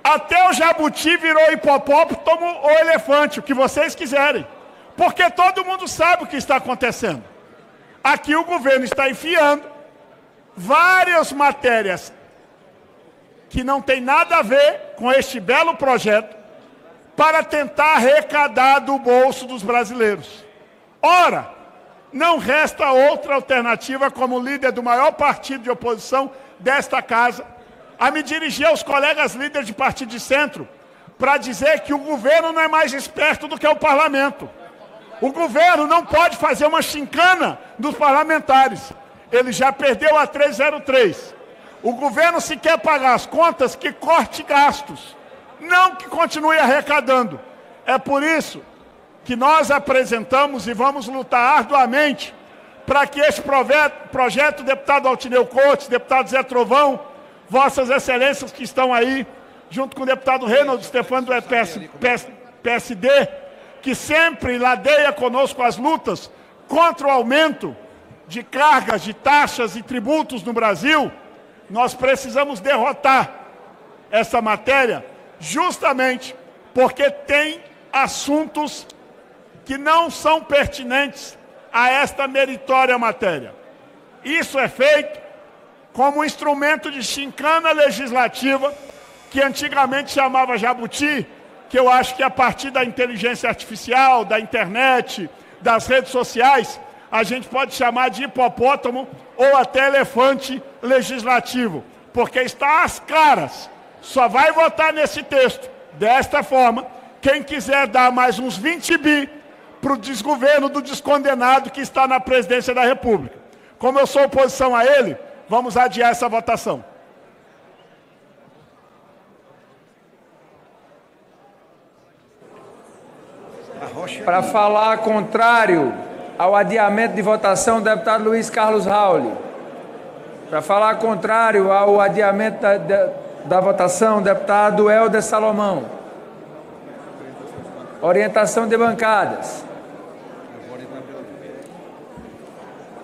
Até o jabuti virou hipopótamo ou elefante, o que vocês quiserem. Porque todo mundo sabe o que está acontecendo. Aqui o governo está enfiando várias matérias que não tem nada a ver com este belo projeto para tentar arrecadar do bolso dos brasileiros. Ora, não resta outra alternativa, como líder do maior partido de oposição desta casa, a me dirigir aos colegas líderes de partido de centro para dizer que o governo não é mais esperto do que o parlamento. O governo não pode fazer uma chincana dos parlamentares. Ele já perdeu a 303. O governo, se quer pagar as contas, que corte gastos, não que continue arrecadando. É por isso que nós apresentamos e vamos lutar arduamente para que esse projeto, deputado Altineu Coates, deputado Zé Trovão, Vossas Excelências que estão aí, junto com o deputado Reinaldo Stefano do PSD, que sempre ladeia conosco as lutas contra o aumento de cargas, de taxas e tributos no Brasil, nós precisamos derrotar essa matéria justamente porque tem assuntos que não são pertinentes a esta meritória matéria. Isso é feito como um instrumento de chincana legislativa, que antigamente chamava jabuti, que eu acho que a partir da inteligência artificial, da internet, das redes sociais, a gente pode chamar de hipopótamo ou até elefante legislativo, porque está às caras. Só vai votar nesse texto desta forma quem quiser dar mais uns 20 bi para o desgoverno do descondenado que está na presidência da República. Como eu sou oposição a ele, vamos adiar essa votação. Para falar contrário ao adiamento de votação, o deputado Luiz Carlos Rauli. Para falar contrário ao adiamento da votação, o deputado Helder Salomão. Orientação de bancadas.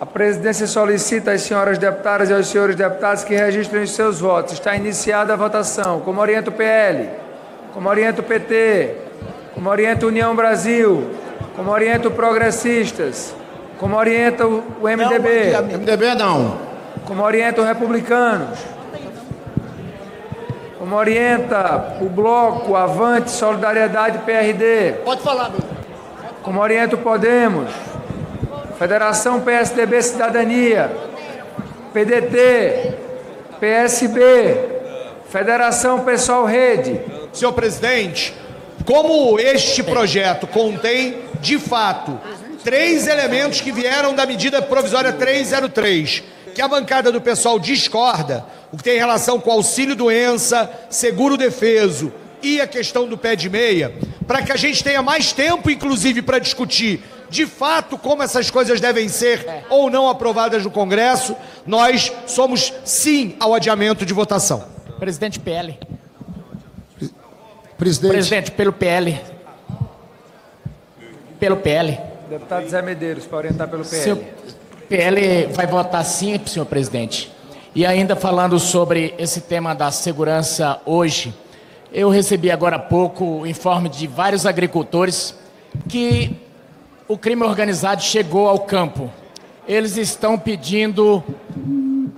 A presidência solicita às senhoras deputadas e aos senhores deputados que registrem os seus votos. Está iniciada a votação. Como orienta o PL, como orienta o PT, como orienta a União Brasil, como orienta o Progressistas, como orienta o MDB. Não, MDB não. Como orienta o Republicanos. Como orienta o Bloco, Avante, Solidariedade e PRD. Pode falar, meu. Como orienta o Podemos. Federação PSDB Cidadania, PDT, PSB, Federação Pessoal Rede. Senhor presidente, como este projeto contém, de fato, 3 elementos que vieram da medida provisória 303, que a bancada do pessoal discorda, o que tem relação com auxílio-doença, seguro-defeso e a questão do pé de meia, para que a gente tenha mais tempo, inclusive, para discutir de fato como essas coisas devem ser ou não aprovadas no Congresso, nós somos sim ao adiamento de votação. Presidente PL. Presidente, pelo PL. Pelo PL. Deputado Zé Medeiros, para orientar pelo PL. Seu PL vai votar sim, senhor presidente. E ainda falando sobre esse tema da segurança hoje, eu recebi agora há pouco o informe de vários agricultores que o crime organizado chegou ao campo. Eles estão pedindo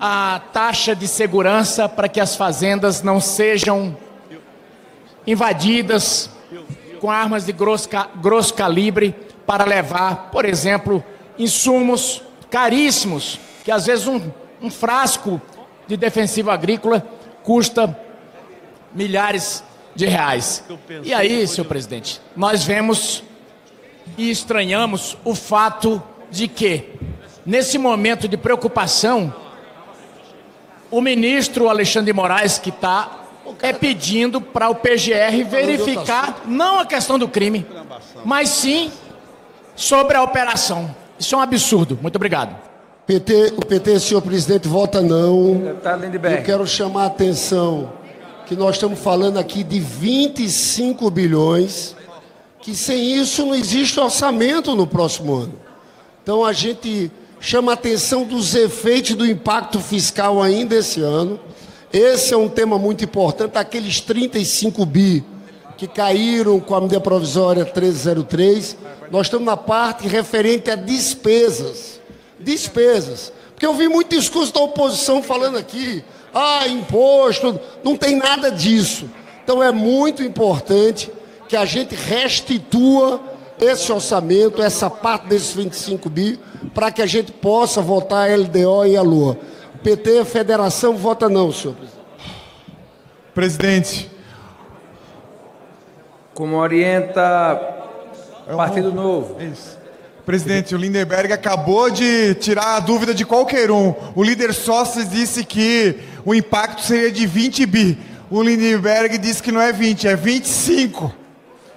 a taxa de segurança para que as fazendas não sejam invadidas com armas de grosso calibre para levar, por exemplo, insumos caríssimos, que às vezes um frasco de defensivo agrícola custa milhares de reais. E aí, senhor presidente, nós vemos e estranhamos o fato de que, nesse momento de preocupação, o ministro Alexandre de Moraes, que está pedindo para o PGR verificar não a questão do crime, mas sim sobre a operação. Isso é um absurdo. Muito obrigado. O PT, senhor presidente, vota não. Deputado Lindbergh. Eu quero chamar a atenção que nós estamos falando aqui de 25 bilhões, que sem isso não existe orçamento no próximo ano. Então a gente chama a atenção dos efeitos do impacto fiscal ainda esse ano. Esse é um tema muito importante, aqueles 35 bi que caíram com a medida provisória 1303. Nós estamos na parte referente a despesas. Despesas. Porque eu vi muito discurso da oposição falando aqui, imposto, não tem nada disso. Então é muito importante que a gente restitua esse orçamento, essa parte desses 25 bi, para que a gente possa votar a LDO e a LOA. O PT, a Federação, vota não, senhor presidente. Presidente. Como orienta o Partido Novo. Isso. Presidente, o Lindbergh acabou de tirar a dúvida de qualquer um. O líder Sócrates disse que o impacto seria de 20 bi. O Lindbergh disse que não é 20, é 25.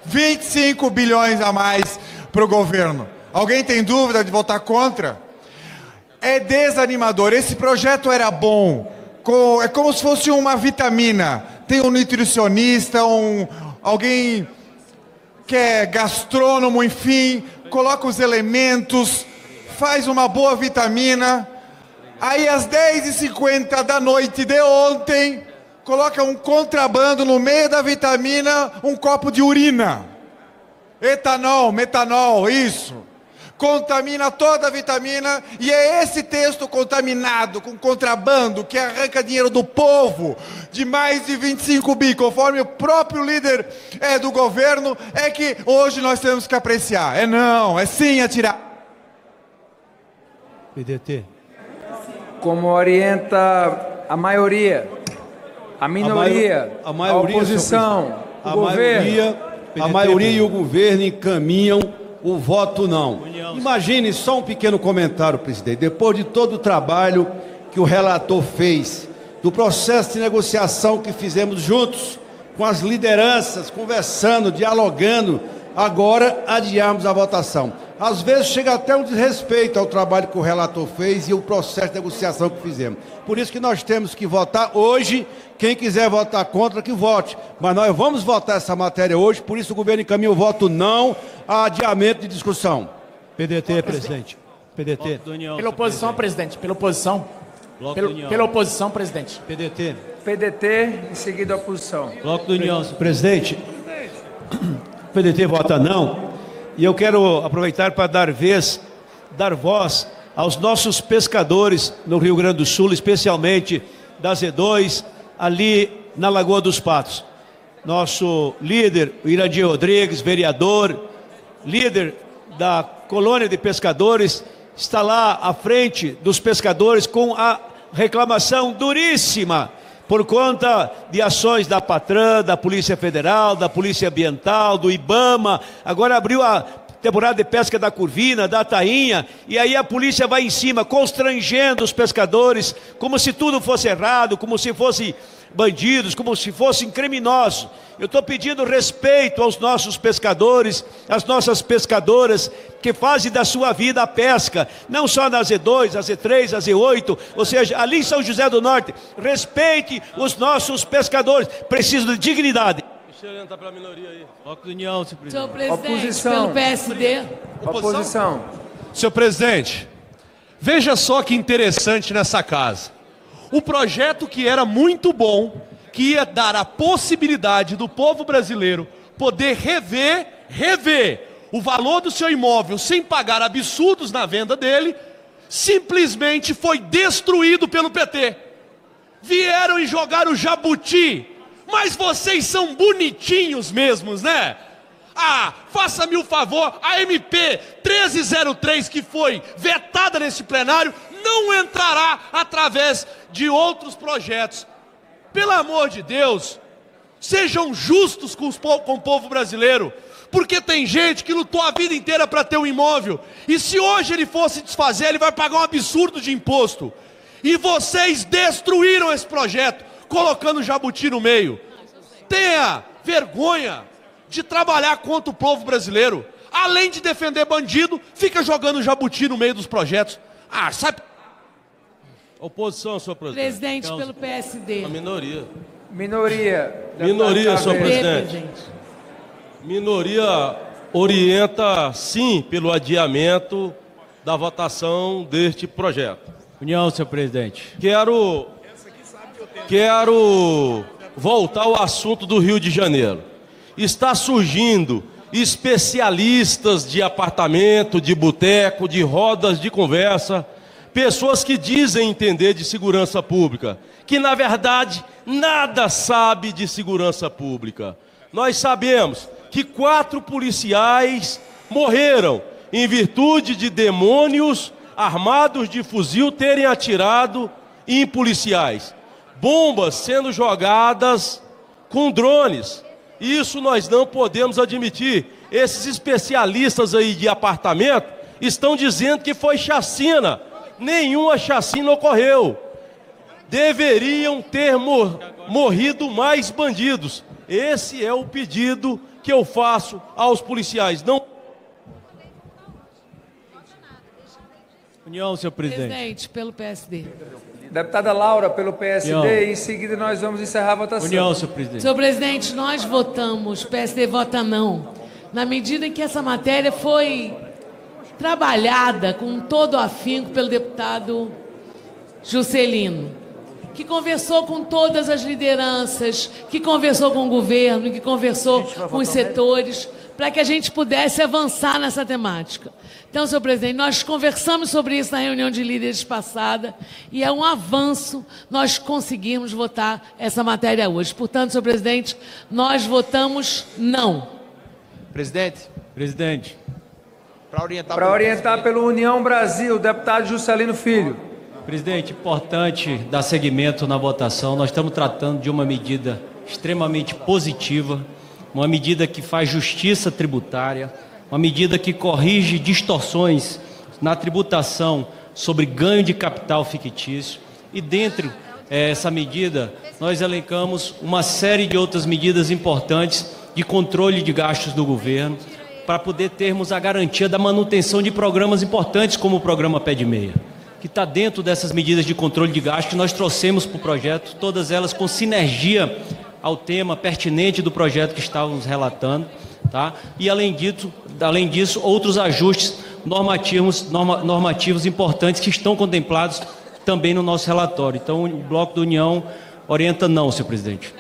25 bilhões a mais para o governo. Alguém tem dúvida de votar contra? É desanimador. Esse projeto era bom. É como se fosse uma vitamina. Tem um nutricionista, alguém que é gastrônomo, enfim, coloca os elementos, faz uma boa vitamina. Aí às 10h50 da noite de ontem, coloca um contrabando no meio da vitamina, um copo de urina. Etanol, metanol, isso. Contamina toda a vitamina, e é esse texto contaminado com contrabando que arranca dinheiro do povo de mais de 25 bi, conforme o próprio líder do governo, é que hoje nós temos que apreciar. É sim atirar. PDT. Como orienta a maioria, a minoria, a oposição, o governo. A maioria e o governo encaminham o voto não. Imagine só um pequeno comentário, presidente. Depois de todo o trabalho que o relator fez, do processo de negociação que fizemos juntos, com as lideranças, conversando, dialogando, agora adiamos a votação. Às vezes chega até um desrespeito ao trabalho que o relator fez e o processo de negociação que fizemos. Por isso que nós temos que votar hoje. Quem quiser votar contra, que vote. Mas nós vamos votar essa matéria hoje, por isso o governo encaminha o voto não a adiamento de discussão. PDT, presidente. PDT. Pela oposição, presidente. Pela oposição. Pela oposição, presidente. PDT. PDT, em seguida a oposição. Bloco do União. Presidente, o PDT vota não. E eu quero aproveitar para dar voz aos nossos pescadores no Rio Grande do Sul, especialmente da Z2, ali na Lagoa dos Patos. Nosso líder, o Irandir Rodrigues, vereador, líder da colônia de pescadores, está lá à frente dos pescadores com a reclamação duríssima por conta de ações da Patran, da Polícia Federal, da Polícia Ambiental, do IBAMA. Agora abriu a temporada de pesca da Curvina, da Tainha, e aí a polícia vai em cima, constrangendo os pescadores, como se tudo fosse errado, como se fossem bandidos, como se fossem criminosos. Eu estou pedindo respeito aos nossos pescadores, às nossas pescadoras, que fazem da sua vida a pesca, não só na Z2, a Z3, a Z8, ou seja, ali em São José do Norte. Respeite os nossos pescadores, precisam de dignidade. Deixa eu orientar pela minoria aí. Bloco do União, senhor presidente. Senhor presidente, oposição. pelo PSD. Oposição. Senhor presidente, veja só que interessante nessa casa. O projeto que era muito bom, que ia dar a possibilidade do povo brasileiro poder rever o valor do seu imóvel sem pagar absurdos na venda dele, simplesmente foi destruído pelo PT. Vieram e jogaram o jabuti, mas vocês são bonitinhos mesmos, né? Ah, faça-me o favor, a MP 1303 que foi vetada nesse plenário não entrará através de outros projetos. Pelo amor de Deus, sejam justos com o povo brasileiro, porque tem gente que lutou a vida inteira para ter um imóvel, e se hoje ele fosse desfazer, ele vai pagar um absurdo de imposto. E vocês destruíram esse projeto, colocando o jabuti no meio. Tenha vergonha de trabalhar contra o povo brasileiro. Além de defender bandido, fica jogando jabuti no meio dos projetos. Ah, sabe... Oposição, senhor presidente. Presidente, pelo PSD. A minoria. Minoria, senhor presidente. Minoria orienta, sim, pelo adiamento da votação deste projeto. União, senhor presidente. Quero voltar ao assunto do Rio de Janeiro. Está surgindo especialistas de apartamento, de boteco, de rodas de conversa, pessoas que dizem entender de segurança pública, que na verdade nada sabe de segurança pública. Nós sabemos que 4 policiais morreram em virtude de demônios armados de fuzil terem atirado em policiais. Bombas sendo jogadas com drones. Isso nós não podemos admitir. Esses especialistas aí de apartamento estão dizendo que foi chacina. Nenhuma chacina ocorreu. Deveriam ter morrido mais bandidos. Esse é o pedido que eu faço aos policiais. Não... União, senhor presidente. Presidente, pelo PSD. Deputada Laura, pelo PSD, União. e em seguida nós vamos encerrar a votação. União, senhor presidente. Senhor presidente, nós votamos, o PSD vota não, na medida em que essa matéria foi trabalhada com todo afinco pelo deputado Juscelino, que conversou com todas as lideranças, que conversou com o governo, que conversou com os setores, para que a gente pudesse avançar nessa temática. Então, senhor presidente, nós conversamos sobre isso na reunião de líderes passada e é um avanço nós conseguirmos votar essa matéria hoje. Portanto, senhor presidente, nós votamos não. Presidente. Para orientar pelo União Brasil, deputado Juscelino Filho. Presidente, importante dar seguimento na votação. Nós estamos tratando de uma medida extremamente positiva, uma medida que faz justiça tributária, uma medida que corrige distorções na tributação sobre ganho de capital fictício. E dentro essa medida, nós elencamos uma série de outras medidas importantes de controle de gastos do governo, para poder termos a garantia da manutenção de programas importantes, como o programa Pé de Meia, que está dentro dessas medidas de controle de gastos que nós trouxemos para o projeto, todas elas com sinergia ao tema pertinente do projeto que estávamos relatando, tá? E além disso, outros ajustes normativos importantes que estão contemplados também no nosso relatório. Então, o Bloco da União orienta não, senhor presidente.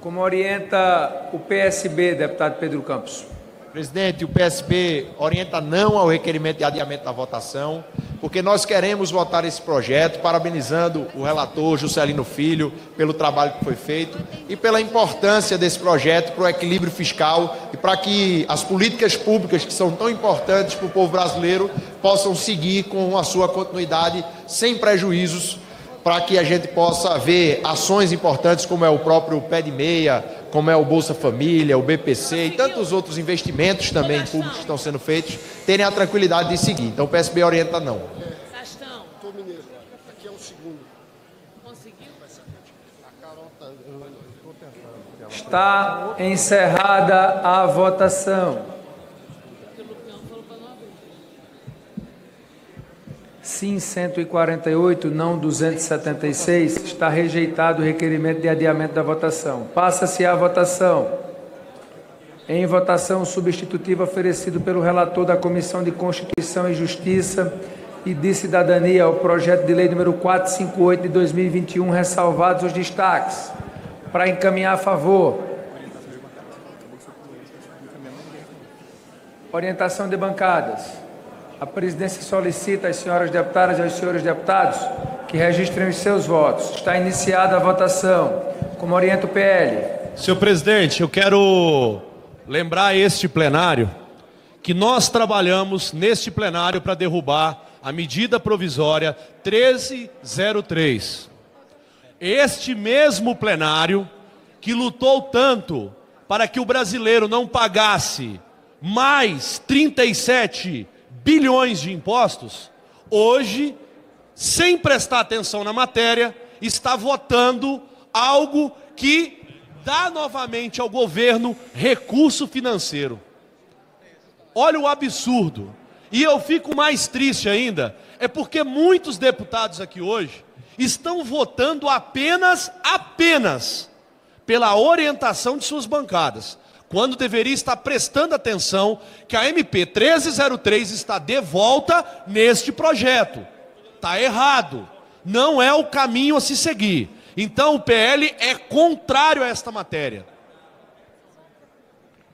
Como orienta o PSB, deputado Pedro Campos? Presidente, o PSB orienta não ao requerimento de adiamento da votação, porque nós queremos votar esse projeto, parabenizando o relator Juscelino Filho pelo trabalho que foi feito e pela importância desse projeto para o equilíbrio fiscal e para que as políticas públicas que são tão importantes para o povo brasileiro possam seguir com a sua continuidade sem prejuízos, para que a gente possa ver ações importantes como é o próprio Pé de Meia, como é o Bolsa Família, o BPC e tantos outros investimentos também públicos que estão sendo feitos, terem a tranquilidade de seguir. Então o PSB orienta não. Sastão. Aqui é o segundo. Conseguiu? Está encerrada a votação. Sim, 148, não 276. Está rejeitado o requerimento de adiamento da votação. Passa-se a votação. Em votação substitutiva oferecido pelo relator da Comissão de Constituição e Justiça e de Cidadania ao projeto de lei número 458 de 2021, ressalvados os destaques. Para encaminhar a favor. Orientação de bancadas. A presidência solicita às senhoras deputadas e aos senhores deputados que registrem os seus votos. Está iniciada a votação. Como orienta o PL. Senhor presidente, eu quero lembrar este plenário que nós trabalhamos neste plenário para derrubar a medida provisória 1303. Este mesmo plenário que lutou tanto para que o brasileiro não pagasse mais 37 bilhões de impostos, hoje, sem prestar atenção na matéria, está votando algo que dá novamente ao governo recurso financeiro. Olha o absurdo. E eu fico mais triste ainda, é porque muitos deputados aqui hoje estão votando apenas pela orientação de suas bancadas, quando deveria estar prestando atenção que a MP 1303 está de volta neste projeto. Está errado. Não é o caminho a se seguir. Então o PL é contrário a esta matéria.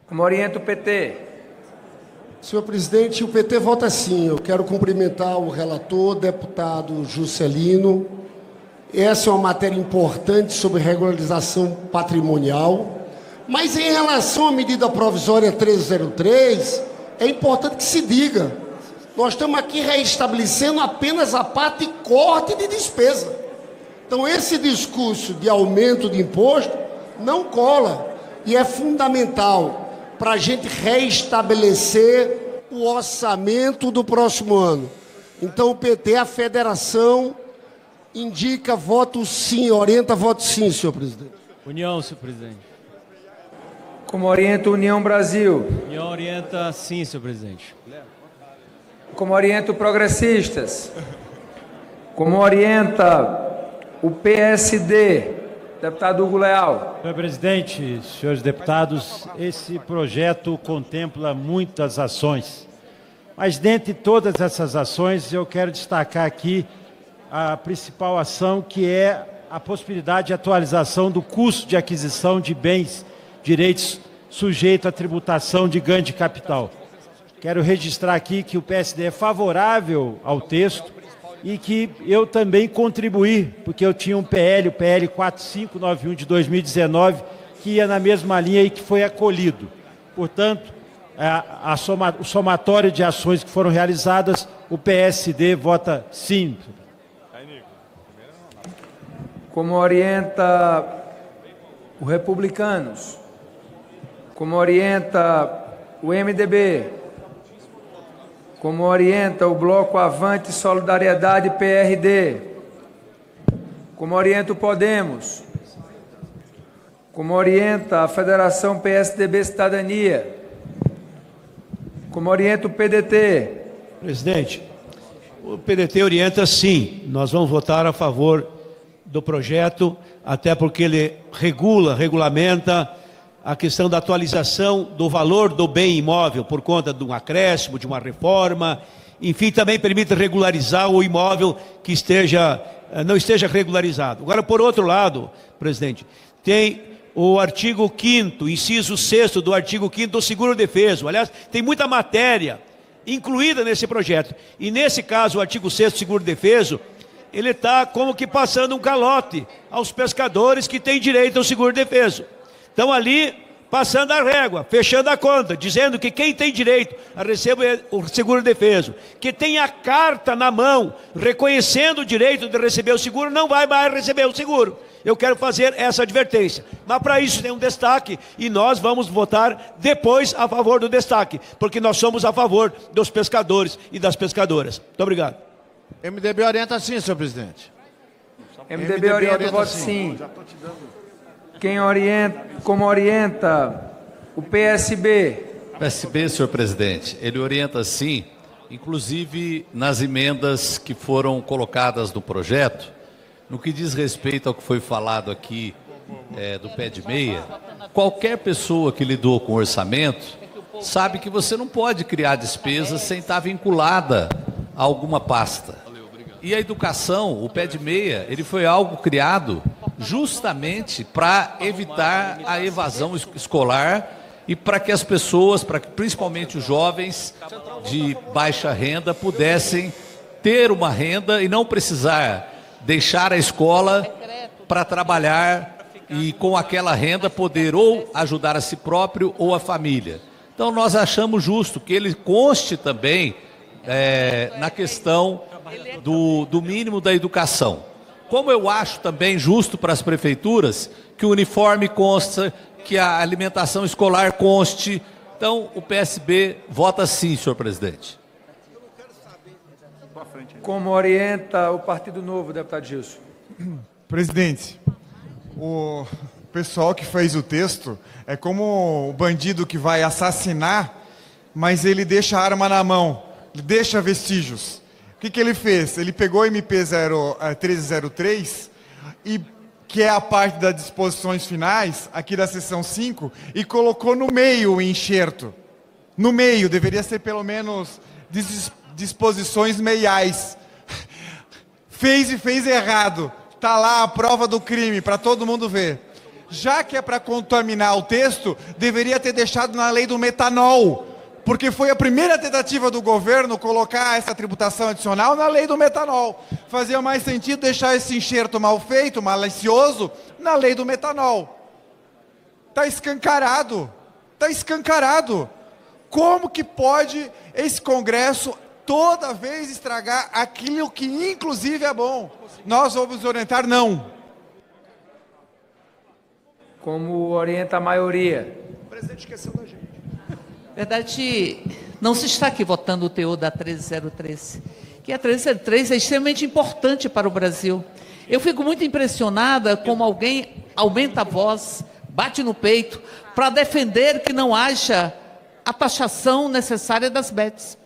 Como orienta o PT? Senhor presidente, o PT vota sim. Eu quero cumprimentar o relator, deputado Juscelino. Essa é uma matéria importante sobre regularização patrimonial. Mas em relação à medida provisória 1303, é importante que se diga. Nós estamos aqui reestabelecendo apenas a parte de corte de despesa. Então esse discurso de aumento de imposto não cola. E é fundamental para a gente reestabelecer o orçamento do próximo ano. Então o PT, a federação, indica voto sim, orienta voto sim, senhor presidente. União, senhor presidente. Como orienta a União Brasil? União orienta sim, senhor presidente. Como orienta o Progressistas? Como orienta o PSD? Deputado Hugo Leal. Senhor presidente, senhores deputados, esse projeto contempla muitas ações. Mas dentre todas essas ações, eu quero destacar aqui a principal ação, que é a possibilidade de atualização do custo de aquisição de bens, direitos sujeitos à tributação de ganho de capital. Quero registrar aqui que o PSD é favorável ao texto e que eu também contribuí, porque eu tinha um PL, o PL 4591 de 2019, que ia na mesma linha e que foi acolhido. Portanto, o somatório de ações que foram realizadas, o PSD vota sim. Como orienta o Republicanos? Como orienta o MDB? Como orienta o Bloco Avante Solidariedade PRD? Como orienta o Podemos? Como orienta a Federação PSDB Cidadania? Como orienta o PDT? Presidente, o PDT orienta sim. Nós vamos votar a favor do projeto, até porque ele regulamenta a questão da atualização do valor do bem imóvel por conta de um acréscimo, de uma reforma, enfim, também permite regularizar o imóvel que não esteja regularizado. Agora, por outro lado, presidente, tem o artigo 5º, inciso 6º do artigo 5º do seguro-defeso. Aliás, tem muita matéria incluída nesse projeto. E nesse caso, o artigo 6º do seguro-defeso, ele está como que passando um calote aos pescadores que têm direito ao seguro-defeso. Estão ali passando a régua, fechando a conta, dizendo que quem tem direito a receber o seguro-defeso, que tem a carta na mão, reconhecendo o direito de receber o seguro, não vai mais receber o seguro. Eu quero fazer essa advertência. Mas para isso tem um destaque e nós vamos votar depois a favor do destaque, porque nós somos a favor dos pescadores e das pescadoras. Muito obrigado. MDB orienta sim, senhor presidente. MDB orienta o voto sim. Como orienta o PSB? PSB, senhor presidente, ele orienta sim, inclusive nas emendas que foram colocadas no projeto, no que diz respeito ao que foi falado aqui do pé de meia. Qualquer pessoa que lidou com orçamento sabe que você não pode criar despesas sem estar vinculada a alguma pasta. E a educação, o pé de meia, ele foi algo criado justamente para evitar a evasão escolar e para que as pessoas, principalmente os jovens de baixa renda, pudessem ter uma renda e não precisar deixar a escola para trabalhar e com aquela renda poder ou ajudar a si próprio ou a família. Então nós achamos justo que ele conste também na questão do mínimo da educação. Como eu acho também justo para as prefeituras que o uniforme consta, que a alimentação escolar conste. Então o PSB vota sim, senhor presidente. Como orienta o Partido Novo, deputado Gilson? Presidente, o pessoal que fez o texto é como o bandido que vai assassinar, mas ele deixa a arma na mão, ele deixa vestígios. O que ele fez? Ele pegou o MP 1303, que é a parte das disposições finais, aqui da seção 5, e colocou no meio o enxerto. No meio, deveria ser pelo menos disposições meiais. Fez errado. Está lá a prova do crime, para todo mundo ver. Já que é para contaminar o texto, deveria ter deixado na lei do metanol, porque foi a primeira tentativa do governo colocar essa tributação adicional na lei do metanol. Fazia mais sentido deixar esse enxerto mal feito, malicioso, na lei do metanol. Está escancarado. Está escancarado. Como que pode esse Congresso toda vez estragar aquilo que inclusive é bom? Nós vamos orientar não. Como orienta a maioria? O presidente esqueceu da gente. Na verdade, não se está aqui votando o teor da 1303, que a 1303 é extremamente importante para o Brasil. Eu fico muito impressionada como alguém aumenta a voz, bate no peito, para defender que não haja a taxação necessária das bets,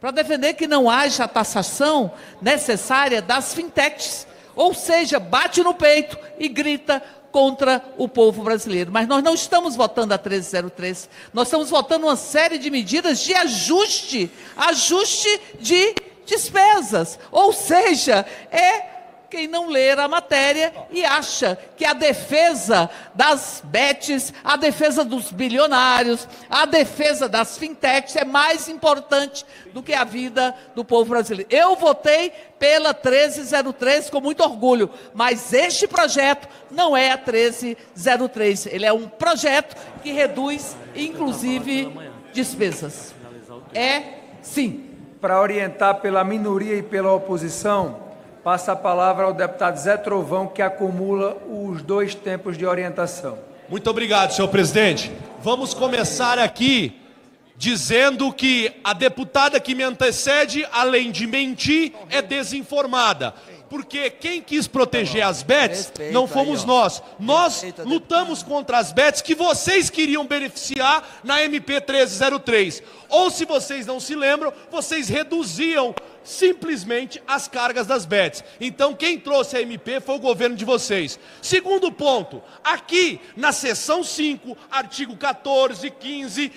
para defender que não haja a taxação necessária das fintechs, ou seja, bate no peito e grita contra o povo brasileiro. Mas nós não estamos votando a 1303, nós estamos votando uma série de medidas de ajuste de despesas, ou seja, quem não ler a matéria e acha que a defesa das bets, a defesa dos bilionários, a defesa das fintechs é mais importante do que a vida do povo brasileiro. Eu votei pela 1303 com muito orgulho, mas este projeto não é a 1303. Ele é um projeto que reduz, inclusive, despesas. Sim. Para orientar pela minoria e pela oposição, passa a palavra ao deputado Zé Trovão, que acumula os 2 tempos de orientação. Muito obrigado, senhor presidente. Vamos começar aqui dizendo que a deputada que me antecede, além de mentir, é desinformada. Porque quem quis proteger as bets não fomos nós. Nós lutamos contra as bets que vocês queriam beneficiar na MP 1303. Ou, se vocês não se lembram, vocês reduziam simplesmente as cargas das bets. Então quem trouxe a MP foi o governo de vocês. Segundo ponto, aqui na seção 5, artigo 14, 15,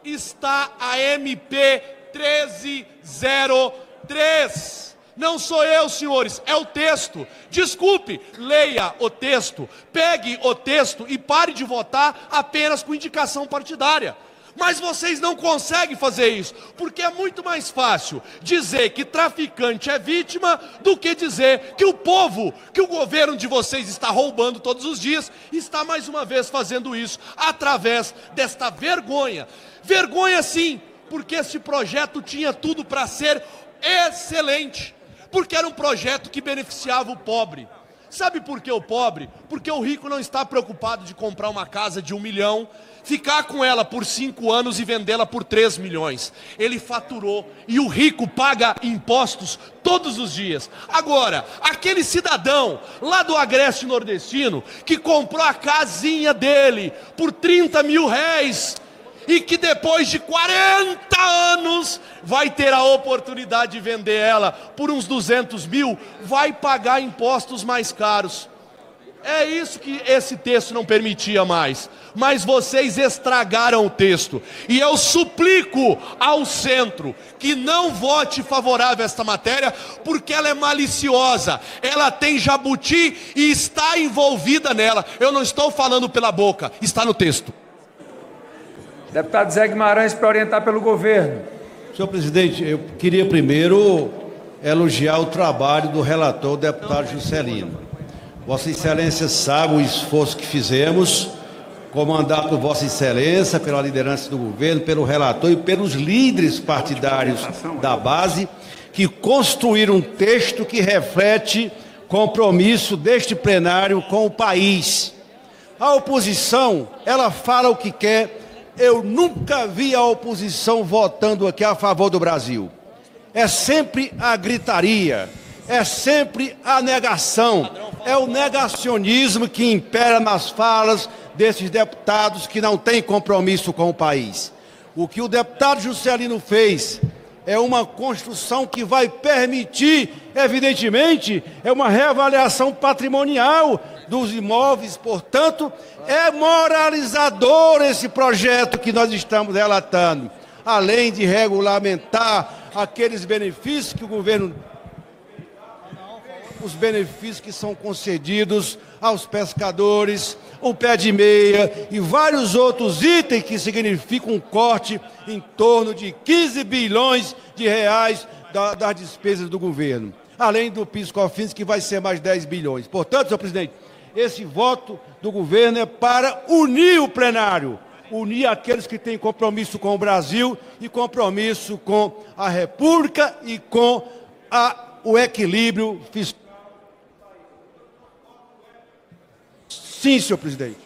está a MP 1303. Não sou eu, senhores, é o texto. Desculpe, leia o texto, pegue o texto e pare de votar apenas com indicação partidária. Mas vocês não conseguem fazer isso, porque é muito mais fácil dizer que traficante é vítima do que dizer que o povo, que o governo de vocês está roubando todos os dias, está mais uma vez fazendo isso através desta vergonha. Vergonha sim, porque esse projeto tinha tudo para ser excelente, porque era um projeto que beneficiava o pobre. Sabe por que o pobre? Porque o rico não está preocupado de comprar uma casa de 1 milhão, ficar com ela por 5 anos e vendê-la por 3 milhões. Ele faturou e o rico paga impostos todos os dias. Agora, aquele cidadão lá do Agreste Nordestino que comprou a casinha dele por 30 mil réis e que depois de 40 anos vai ter a oportunidade de vender ela por uns 200 mil, vai pagar impostos mais caros. É isso que esse texto não permitia mais. Mas vocês estragaram o texto. E eu suplico ao centro que não vote favorável a esta matéria, porque ela é maliciosa. Ela tem jabuti e está envolvida nela. Eu não estou falando pela boca, está no texto. Deputado Zé Guimarães, para orientar pelo governo. Senhor presidente, eu queria primeiro elogiar o trabalho do relator, o deputado Juscelino. Vossa Excelência sabe o esforço que fizemos, comandado por Vossa Excelência, pela liderança do governo, pelo relator e pelos líderes partidários da base, que construíram um texto que reflete compromisso deste plenário com o país. A oposição, ela fala o que quer. Eu nunca vi a oposição votando aqui a favor do Brasil. É sempre a gritaria, é sempre a negação, é o negacionismo que impera nas falas desses deputados que não têm compromisso com o país. O que o deputado Juscelino fez é uma construção que vai permitir, evidentemente, é uma reavaliação patrimonial dos imóveis, portanto, é moralizador esse projeto que nós estamos relatando, além de regulamentar aqueles benefícios que o governo, os benefícios que são concedidos aos pescadores, o pé de meia e vários outros itens que significam um corte em torno de 15 bilhões de reais das despesas do governo, além do PIS/COFINS, que vai ser mais 10 bilhões. Portanto, senhor presidente, esse voto do governo é para unir o plenário, unir aqueles que têm compromisso com o Brasil e compromisso com a República e com o equilíbrio fiscal. Sim, senhor presidente.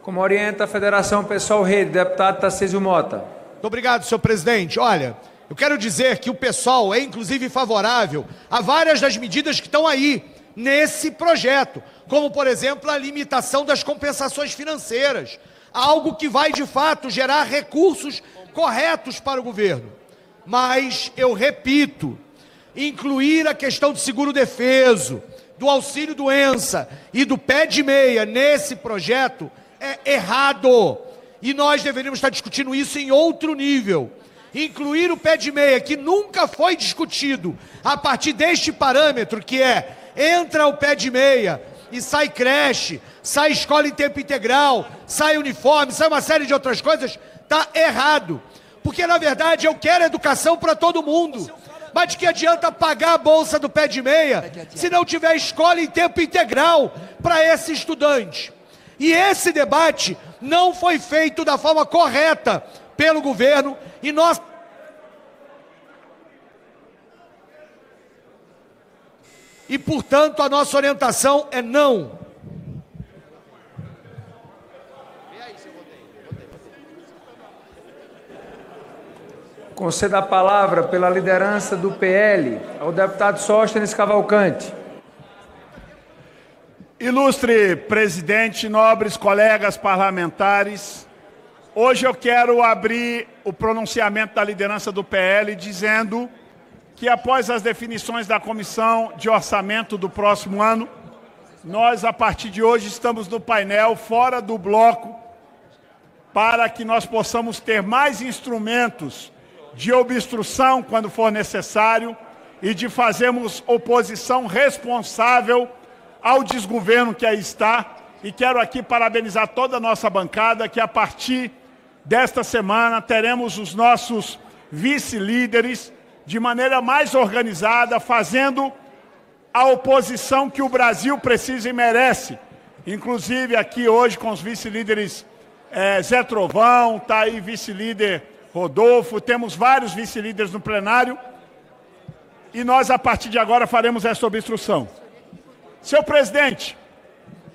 Como orienta a Federação Pessoal Rede, deputado Tarcísio Mota. Muito obrigado, senhor presidente. Olha, eu quero dizer que o PSOL é inclusive favorável a várias das medidas que estão aí nesse projeto, como, por exemplo, a limitação das compensações financeiras, algo que vai, de fato, gerar recursos corretos para o governo. Mas, eu repito, incluir a questão do seguro-defeso, do auxílio-doença e do pé de meia nesse projeto é errado. E nós deveríamos estar discutindo isso em outro nível. Incluir o pé de meia, que nunca foi discutido a partir deste parâmetro, que é, entra o pé de meia e sai creche, sai escola em tempo integral, sai uniforme, sai uma série de outras coisas, está errado. Porque, na verdade, eu quero educação para todo mundo. Mas de que adianta pagar a bolsa do pé de meia se não tiver escola em tempo integral para esse estudante? E esse debate não foi feito da forma correta pelo governo e nós... E, portanto, a nossa orientação é não. Concedo a palavra pela liderança do PL ao deputado Sóstenes Cavalcante. Ilustre presidente, nobres colegas parlamentares, hoje eu quero abrir o pronunciamento da liderança do PL dizendo que após as definições da Comissão de Orçamento do próximo ano, nós, a partir de hoje, estamos no painel fora do bloco para que nós possamos ter mais instrumentos de obstrução quando for necessário e de fazermos oposição responsável ao desgoverno que aí está. E quero aqui parabenizar toda a nossa bancada, que a partir desta semana teremos os nossos vice-líderes de maneira mais organizada, fazendo a oposição que o Brasil precisa e merece. Inclusive aqui hoje com os vice-líderes Zé Trovão, está aí vice-líder Rodolfo, temos vários vice-líderes no plenário e nós, a partir de agora, faremos essa obstrução. Senhor presidente,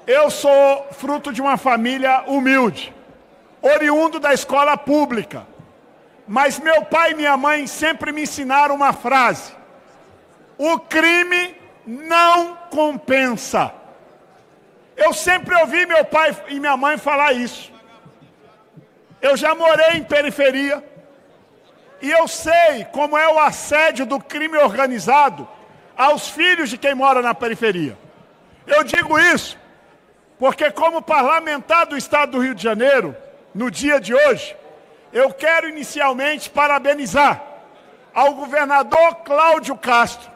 eu sou fruto de uma família humilde, oriundo da escola pública, mas meu pai e minha mãe sempre me ensinaram uma frase: o crime não compensa. Eu sempre ouvi meu pai e minha mãe falar isso. Eu já morei em periferia e eu sei como é o assédio do crime organizado aos filhos de quem mora na periferia. Eu digo isso porque, como parlamentar do Estado do Rio de Janeiro, no dia de hoje, eu quero inicialmente parabenizar ao governador Cláudio Castro,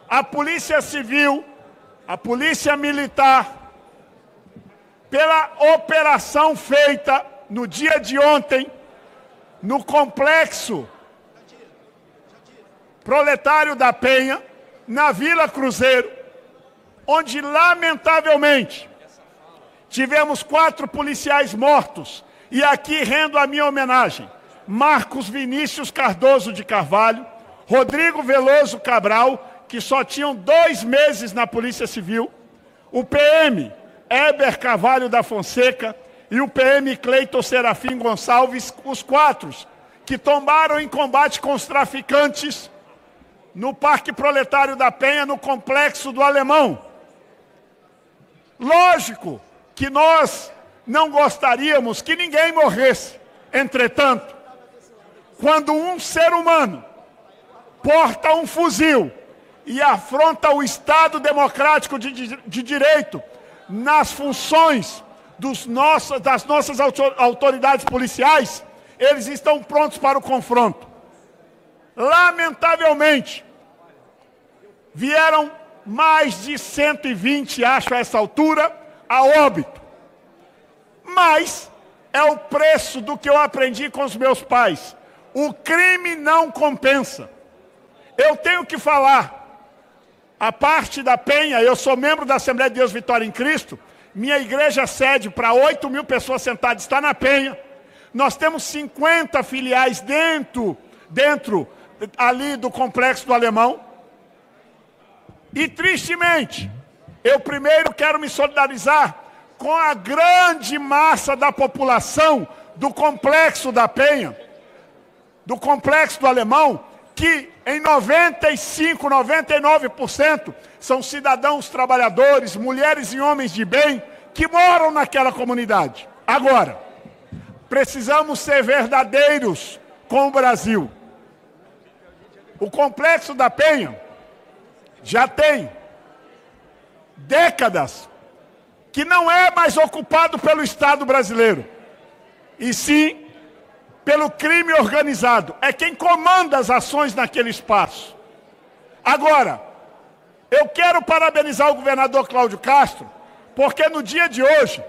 a Polícia Civil, a Polícia Militar, pela operação feita no dia de ontem, no complexo Proletário da Penha, na Vila Cruzeiro, onde, lamentavelmente, tivemos 4 policiais mortos. E aqui rendo a minha homenagem. Marcos Vinícius Cardoso de Carvalho, Rodrigo Veloso Cabral, que só tinham 2 meses na Polícia Civil, o PM Heber Carvalho da Fonseca e o PM Cleiton Serafim Gonçalves, os 4 que tombaram em combate com os traficantes no Parque Proletário da Penha, no Complexo do Alemão. Lógico que nós não gostaríamos que ninguém morresse. Entretanto, quando um ser humano porta um fuzil e afronta o Estado democrático de direito nas funções das nossas autoridades policiais, eles estão prontos para o confronto. Lamentavelmente, vieram mais de 120, acho a essa altura, a óbito. Mas é o preço do que eu aprendi com os meus pais. O crime não compensa. Eu tenho que falar, a parte da Penha, eu sou membro da Assembleia de Deus Vitória em Cristo, minha igreja sede para 8.000 pessoas sentadas está na Penha. Nós temos 50 filiais dentro ali do Complexo do Alemão. E, tristemente, eu primeiro quero me solidarizar com a grande massa da população do Complexo da Penha, do Complexo do Alemão, que em 95, 99% são cidadãos trabalhadores, mulheres e homens de bem, que moram naquela comunidade. Agora, precisamos ser verdadeiros com o Brasil. O Complexo da Penha já tem décadas que não é mais ocupado pelo Estado brasileiro, e sim pelo crime organizado. É quem comanda as ações naquele espaço. Agora, eu quero parabenizar o governador Cláudio Castro, porque no dia de hoje,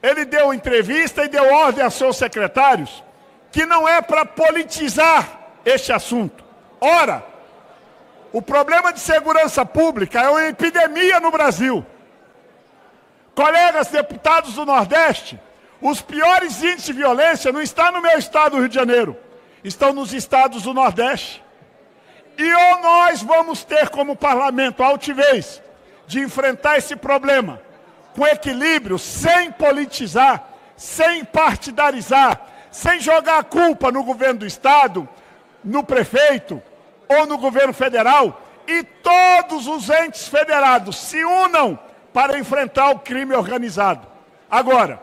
ele deu entrevista e deu ordem a seus secretários que não é para politizar este assunto. Ora, o problema de segurança pública é uma epidemia no Brasil. Colegas deputados do Nordeste, os piores índices de violência não estão no meu estado, do Rio de Janeiro. Estão nos estados do Nordeste. E ou nós vamos ter como parlamento a altivez de enfrentar esse problema com equilíbrio, sem politizar, sem partidarizar, sem jogar a culpa no governo do estado, no prefeito ou no governo federal, e todos os entes federados se unam para enfrentar o crime organizado. Agora,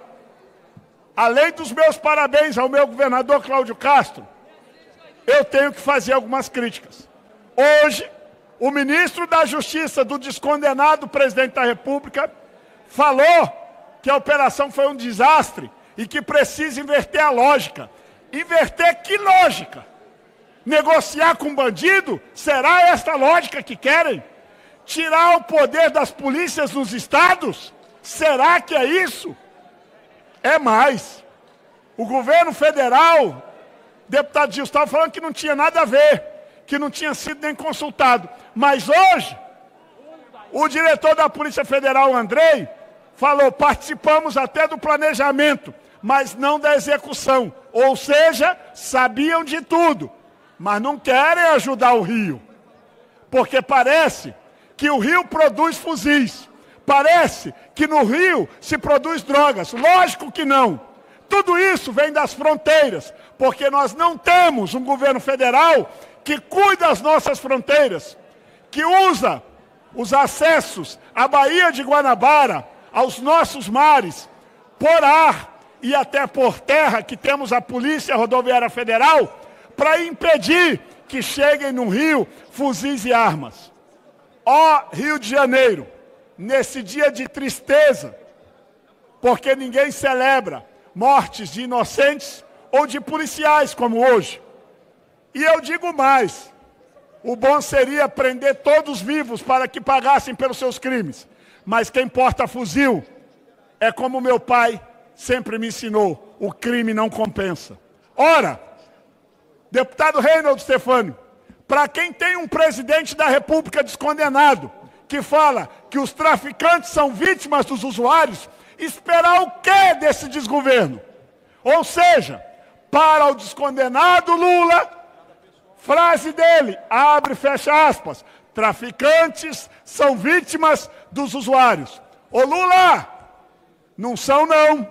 além dos meus parabéns ao meu governador Cláudio Castro, eu tenho que fazer algumas críticas. Hoje, o ministro da Justiça do descondenado presidente da República falou que a operação foi um desastre e que precisa inverter a lógica. Inverter que lógica? Negociar com bandido? Será esta lógica que querem? Tirar o poder das polícias nos estados? Será que é isso? É mais. O governo federal, deputado Gil, estava falando que não tinha nada a ver, que não tinha sido nem consultado. Mas hoje, o diretor da Polícia Federal, Andrei, falou, participamos até do planejamento, mas não da execução. Ou seja, sabiam de tudo, mas não querem ajudar o Rio. Porque parece que o Rio produz fuzis. Parece que no Rio se produz drogas. Lógico que não. Tudo isso vem das fronteiras, porque nós não temos um governo federal que cuida das nossas fronteiras, que usa os acessos à Baía de Guanabara, aos nossos mares, por ar e até por terra, que temos a Polícia Rodoviária Federal, para impedir que cheguem no Rio fuzis e armas. Ó Rio de Janeiro, nesse dia de tristeza, porque ninguém celebra mortes de inocentes ou de policiais como hoje. E eu digo mais, o bom seria prender todos vivos para que pagassem pelos seus crimes. Mas quem porta fuzil é como meu pai sempre me ensinou, o crime não compensa. Ora, deputado Reinaldo Stefânio, para quem tem um presidente da República descondenado, que fala que os traficantes são vítimas dos usuários, esperar o quê desse desgoverno? Ou seja, para o descondenado Lula, frase dele, abre e fecha aspas, traficantes são vítimas dos usuários. Ô Lula, não são não.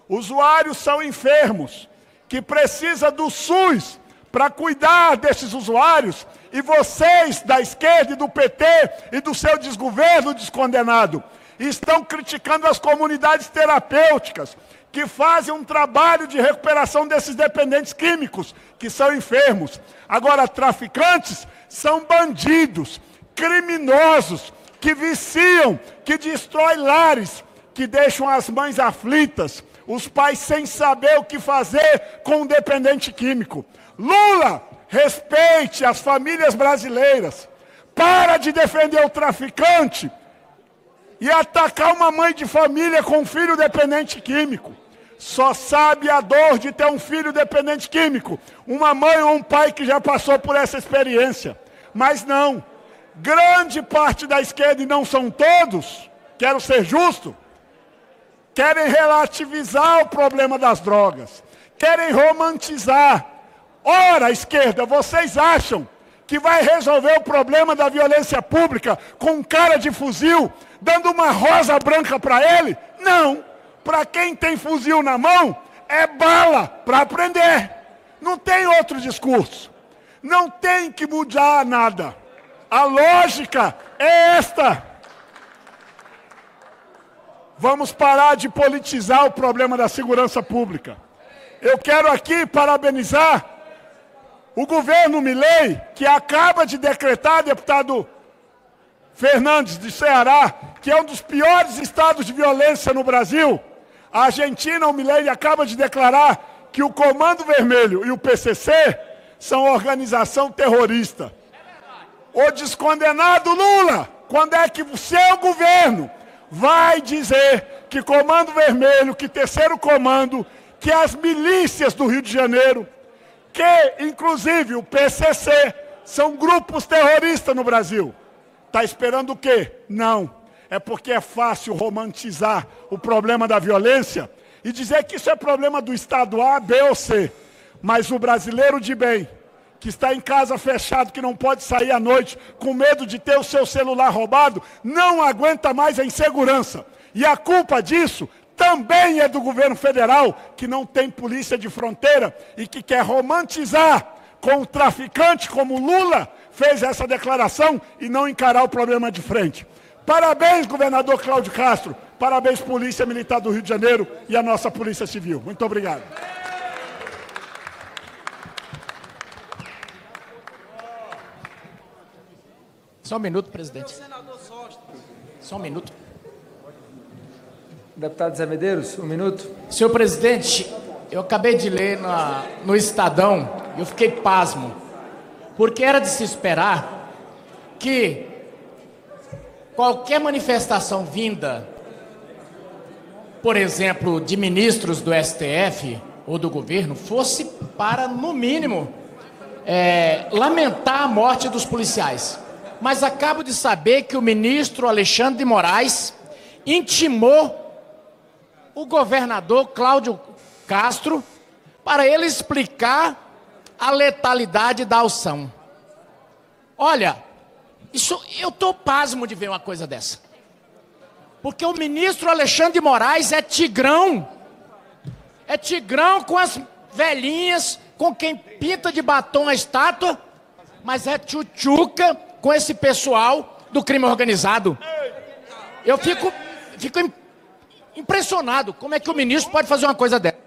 Usuários são enfermos, que precisam do SUS para cuidar desses usuários, e vocês da esquerda e do PT e do seu desgoverno descondenado estão criticando as comunidades terapêuticas que fazem um trabalho de recuperação desses dependentes químicos que são enfermos. Agora, traficantes são bandidos, criminosos, que viciam, que destroem lares, que deixam as mães aflitas, os pais sem saber o que fazer com um dependente químico. Lula, respeite as famílias brasileiras. Para de defender o traficante e atacar uma mãe de família com um filho dependente químico. Só sabe a dor de ter um filho dependente químico, uma mãe ou um pai que já passou por essa experiência. Mas não, grande parte da esquerda, e não são todos, quero ser justo, querem relativizar o problema das drogas, querem romantizar. Ora, esquerda, vocês acham que vai resolver o problema da violência pública com um cara de fuzil, dando uma rosa branca para ele? Não. Para quem tem fuzil na mão, é bala para aprender. Não tem outro discurso. Não tem que mudar nada. A lógica é esta. Vamos parar de politizar o problema da segurança pública. Eu quero aqui parabenizar o governo Milei, que acaba de decretar, deputado Fernandes, de Ceará, que é um dos piores estados de violência no Brasil. A Argentina, o Milei, acaba de declarar que o Comando Vermelho e o PCC são organização terrorista. O descondenado Lula, quando é que o seu governo vai dizer que Comando Vermelho, que Terceiro Comando, que as milícias do Rio de Janeiro, que inclusive o PCC, são grupos terroristas no Brasil? Está esperando o quê? Não. É porque é fácil romantizar o problema da violência e dizer que isso é problema do Estado A, B ou C. Mas o brasileiro de bem, que está em casa fechado, que não pode sair à noite, com medo de ter o seu celular roubado, não aguenta mais a insegurança. E a culpa disso também é do governo federal, que não tem polícia de fronteira e que quer romantizar com o traficante, como Lula fez essa declaração, e não encarar o problema de frente. Parabéns, governador Cláudio Castro. Parabéns, Polícia Militar do Rio de Janeiro e a nossa Polícia Civil. Muito obrigado. Só um minuto, presidente. Só um minuto. Deputado Zé Medeiros, um minuto. Senhor presidente, eu acabei de ler no Estadão e eu fiquei pasmo, porque era de se esperar que qualquer manifestação vinda, por exemplo, de ministros do STF ou do governo, fosse para, no mínimo, lamentar a morte dos policiais. Mas acabo de saber que o ministro Alexandre de Moraes intimou o governador Cláudio Castro para ele explicar a letalidade da ação. Olha, eu estou pasmo de ver uma coisa dessa. Porque o ministro Alexandre de Moraes é tigrão. É tigrão com as velhinhas, com quem pinta de batom a estátua, mas é tchutchuca com esse pessoal do crime organizado. Eu fico impressionado. Como é que o ministro pode fazer uma coisa dessa?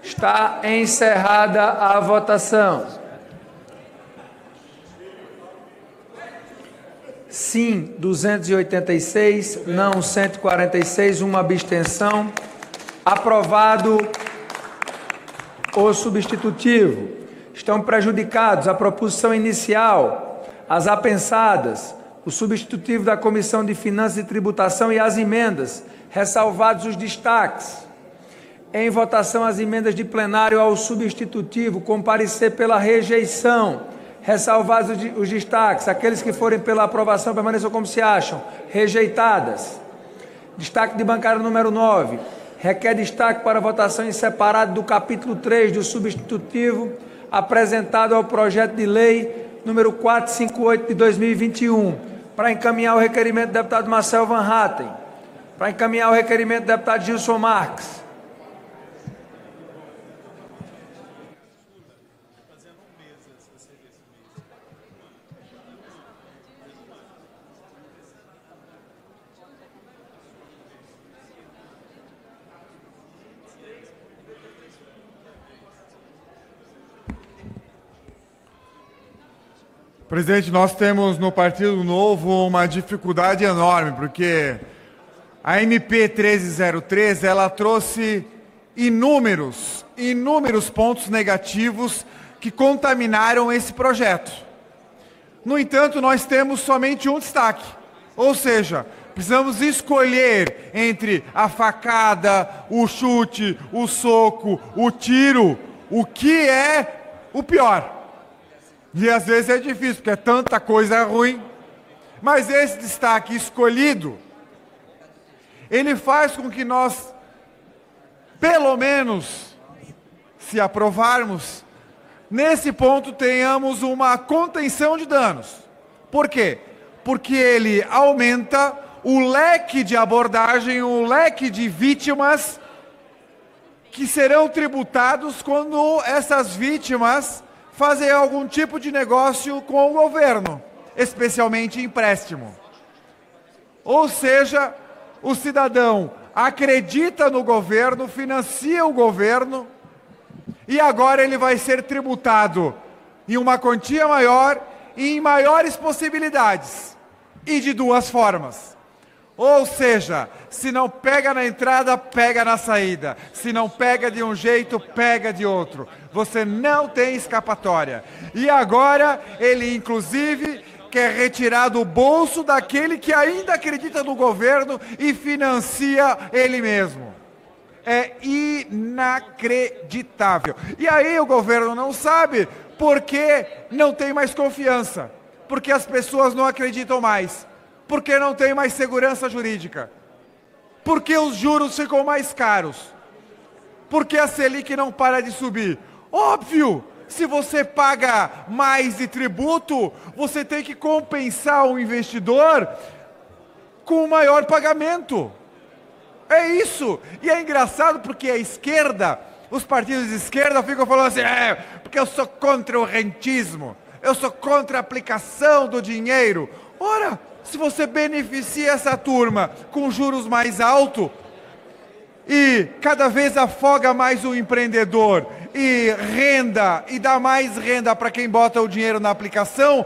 Está encerrada a votação. Sim, 286, não 146, uma abstenção. Aprovado o substitutivo. Estão prejudicados a proposição inicial, as apensadas, o substitutivo da Comissão de Finanças e Tributação e as emendas, ressalvados os destaques. Em votação as emendas de plenário ao substitutivo, com parecer pela rejeição. Ressalvados os destaques. Aqueles que forem pela aprovação permaneçam como se acham. Rejeitadas. Destaque de bancada número 9. Requer destaque para votação em separado do capítulo 3 do substitutivo, apresentado ao projeto de lei número 458 de 2021. Para encaminhar o requerimento do deputado Marcel Van Hatten. Para encaminhar o requerimento do deputado Gilson Marques. Presidente, nós temos no Partido Novo uma dificuldade enorme, porque a MP 1303, ela trouxe inúmeros pontos negativos que contaminaram esse projeto. No entanto, nós temos somente um destaque, ou seja, precisamos escolher entre a facada, o chute, o soco, o tiro, o que é o pior. E às vezes é difícil, porque é tanta coisa ruim. Mas esse destaque escolhido, ele faz com que nós, pelo menos, se aprovarmos, nesse ponto tenhamos uma contenção de danos. Por quê? Porque ele aumenta o leque de abordagem, o leque de vítimas que serão tributados quando essas vítimas fazem algum tipo de negócio com o governo, especialmente empréstimo. Ou seja, o cidadão acredita no governo, financia o governo, e agora ele vai ser tributado em uma quantia maior e em maiores possibilidades, e de duas formas. Ou seja, se não pega na entrada, pega na saída. Se não pega de um jeito, pega de outro. Você não tem escapatória. E agora, ele inclusive quer retirar do bolso daquele que ainda acredita no governo e financia ele mesmo. É inacreditável. E aí o governo não sabe porque não tem mais confiança. Porque as pessoas não acreditam mais. Porque não tem mais segurança jurídica. Porque os juros ficam mais caros. Porque a Selic não para de subir. Óbvio, se você paga mais de tributo, você tem que compensar o investidor com maior pagamento. É isso. E é engraçado porque a esquerda, os partidos de esquerda ficam falando assim, porque eu sou contra o rentismo, eu sou contra a aplicação do dinheiro. Ora, se você beneficia essa turma com juros mais altos e cada vez afoga mais o empreendedor e renda, e dá mais renda para quem bota o dinheiro na aplicação,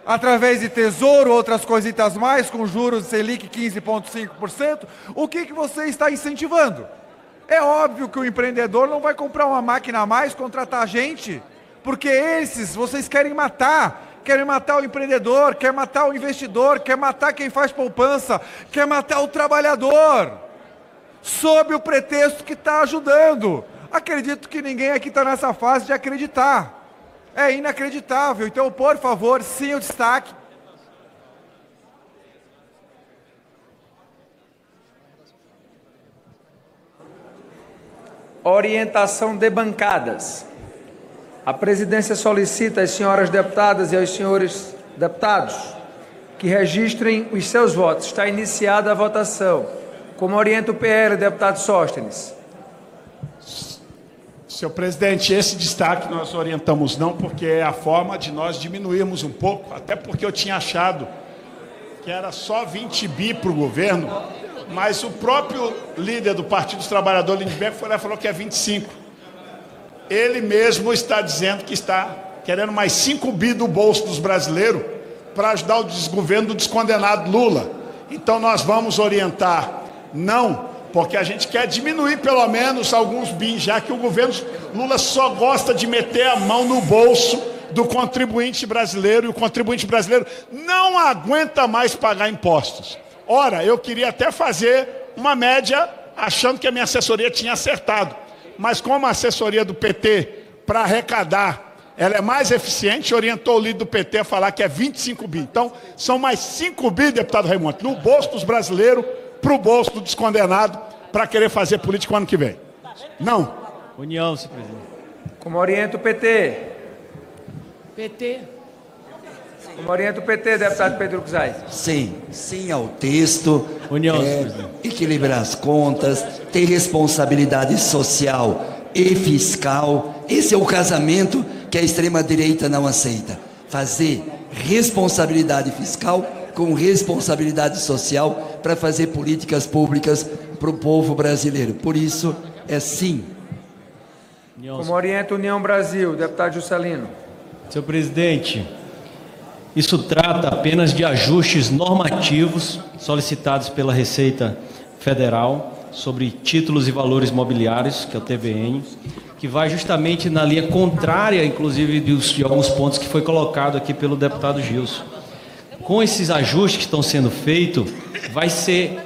através de tesouro, outras coisitas mais, com juros Selic 15,5%, o que você está incentivando? É óbvio que o empreendedor não vai comprar uma máquina a mais, contratar gente, porque esses vocês querem matar. Querem matar o empreendedor, quer matar o investidor, quer matar quem faz poupança, quer matar o trabalhador, sob o pretexto que está ajudando. Acredito que ninguém aqui está nessa fase de acreditar. É inacreditável. Então, por favor, sim o destaque. Orientação de bancadas. A presidência solicita às senhoras deputadas e aos senhores deputados que registrem os seus votos. Está iniciada a votação. Como orienta o PL, deputado Sóstenes. Senhor presidente, esse destaque nós orientamos não, porque é a forma de nós diminuirmos um pouco, até porque eu tinha achado que era só 20 bi para o governo, mas o próprio líder do Partido dos Trabalhadores, Lindbergh, foi lá e falou que é 25. Ele mesmo está dizendo que está querendo mais 5 bi do bolso dos brasileiros para ajudar o desgoverno do descondenado Lula. Então nós vamos orientar não, porque a gente quer diminuir pelo menos alguns bi, já que o governo Lula só gosta de meter a mão no bolso do contribuinte brasileiro, e o contribuinte brasileiro não aguenta mais pagar impostos. Ora, eu queria até fazer uma média achando que a minha assessoria tinha acertado. Mas como a assessoria do PT, para arrecadar, ela é mais eficiente, orientou o líder do PT a falar que é 25 bi. Então, são mais 5 bi, deputado Raimundo, no bolso dos brasileiros, para o bolso do descondenado, para querer fazer política o ano que vem. Não. União, senhor presidente. Como orienta o PT? PT. Como orienta o PT, deputado Pedro Cusais? Sim ao texto, União, equilibrar as contas, ter responsabilidade social e fiscal. Esse é o casamento que a extrema-direita não aceita. Fazer responsabilidade fiscal com responsabilidade social para fazer políticas públicas para o povo brasileiro. Por isso, é sim. Como orienta a União Brasil, deputado Juscelino? Senhor presidente, isso trata apenas de ajustes normativos solicitados pela Receita Federal sobre títulos e valores mobiliários, que é o TVN, que vai justamente na linha contrária, inclusive, de alguns pontos que foi colocado aqui pelo deputado Gilson. Com esses ajustes que estão sendo feitos, vai ser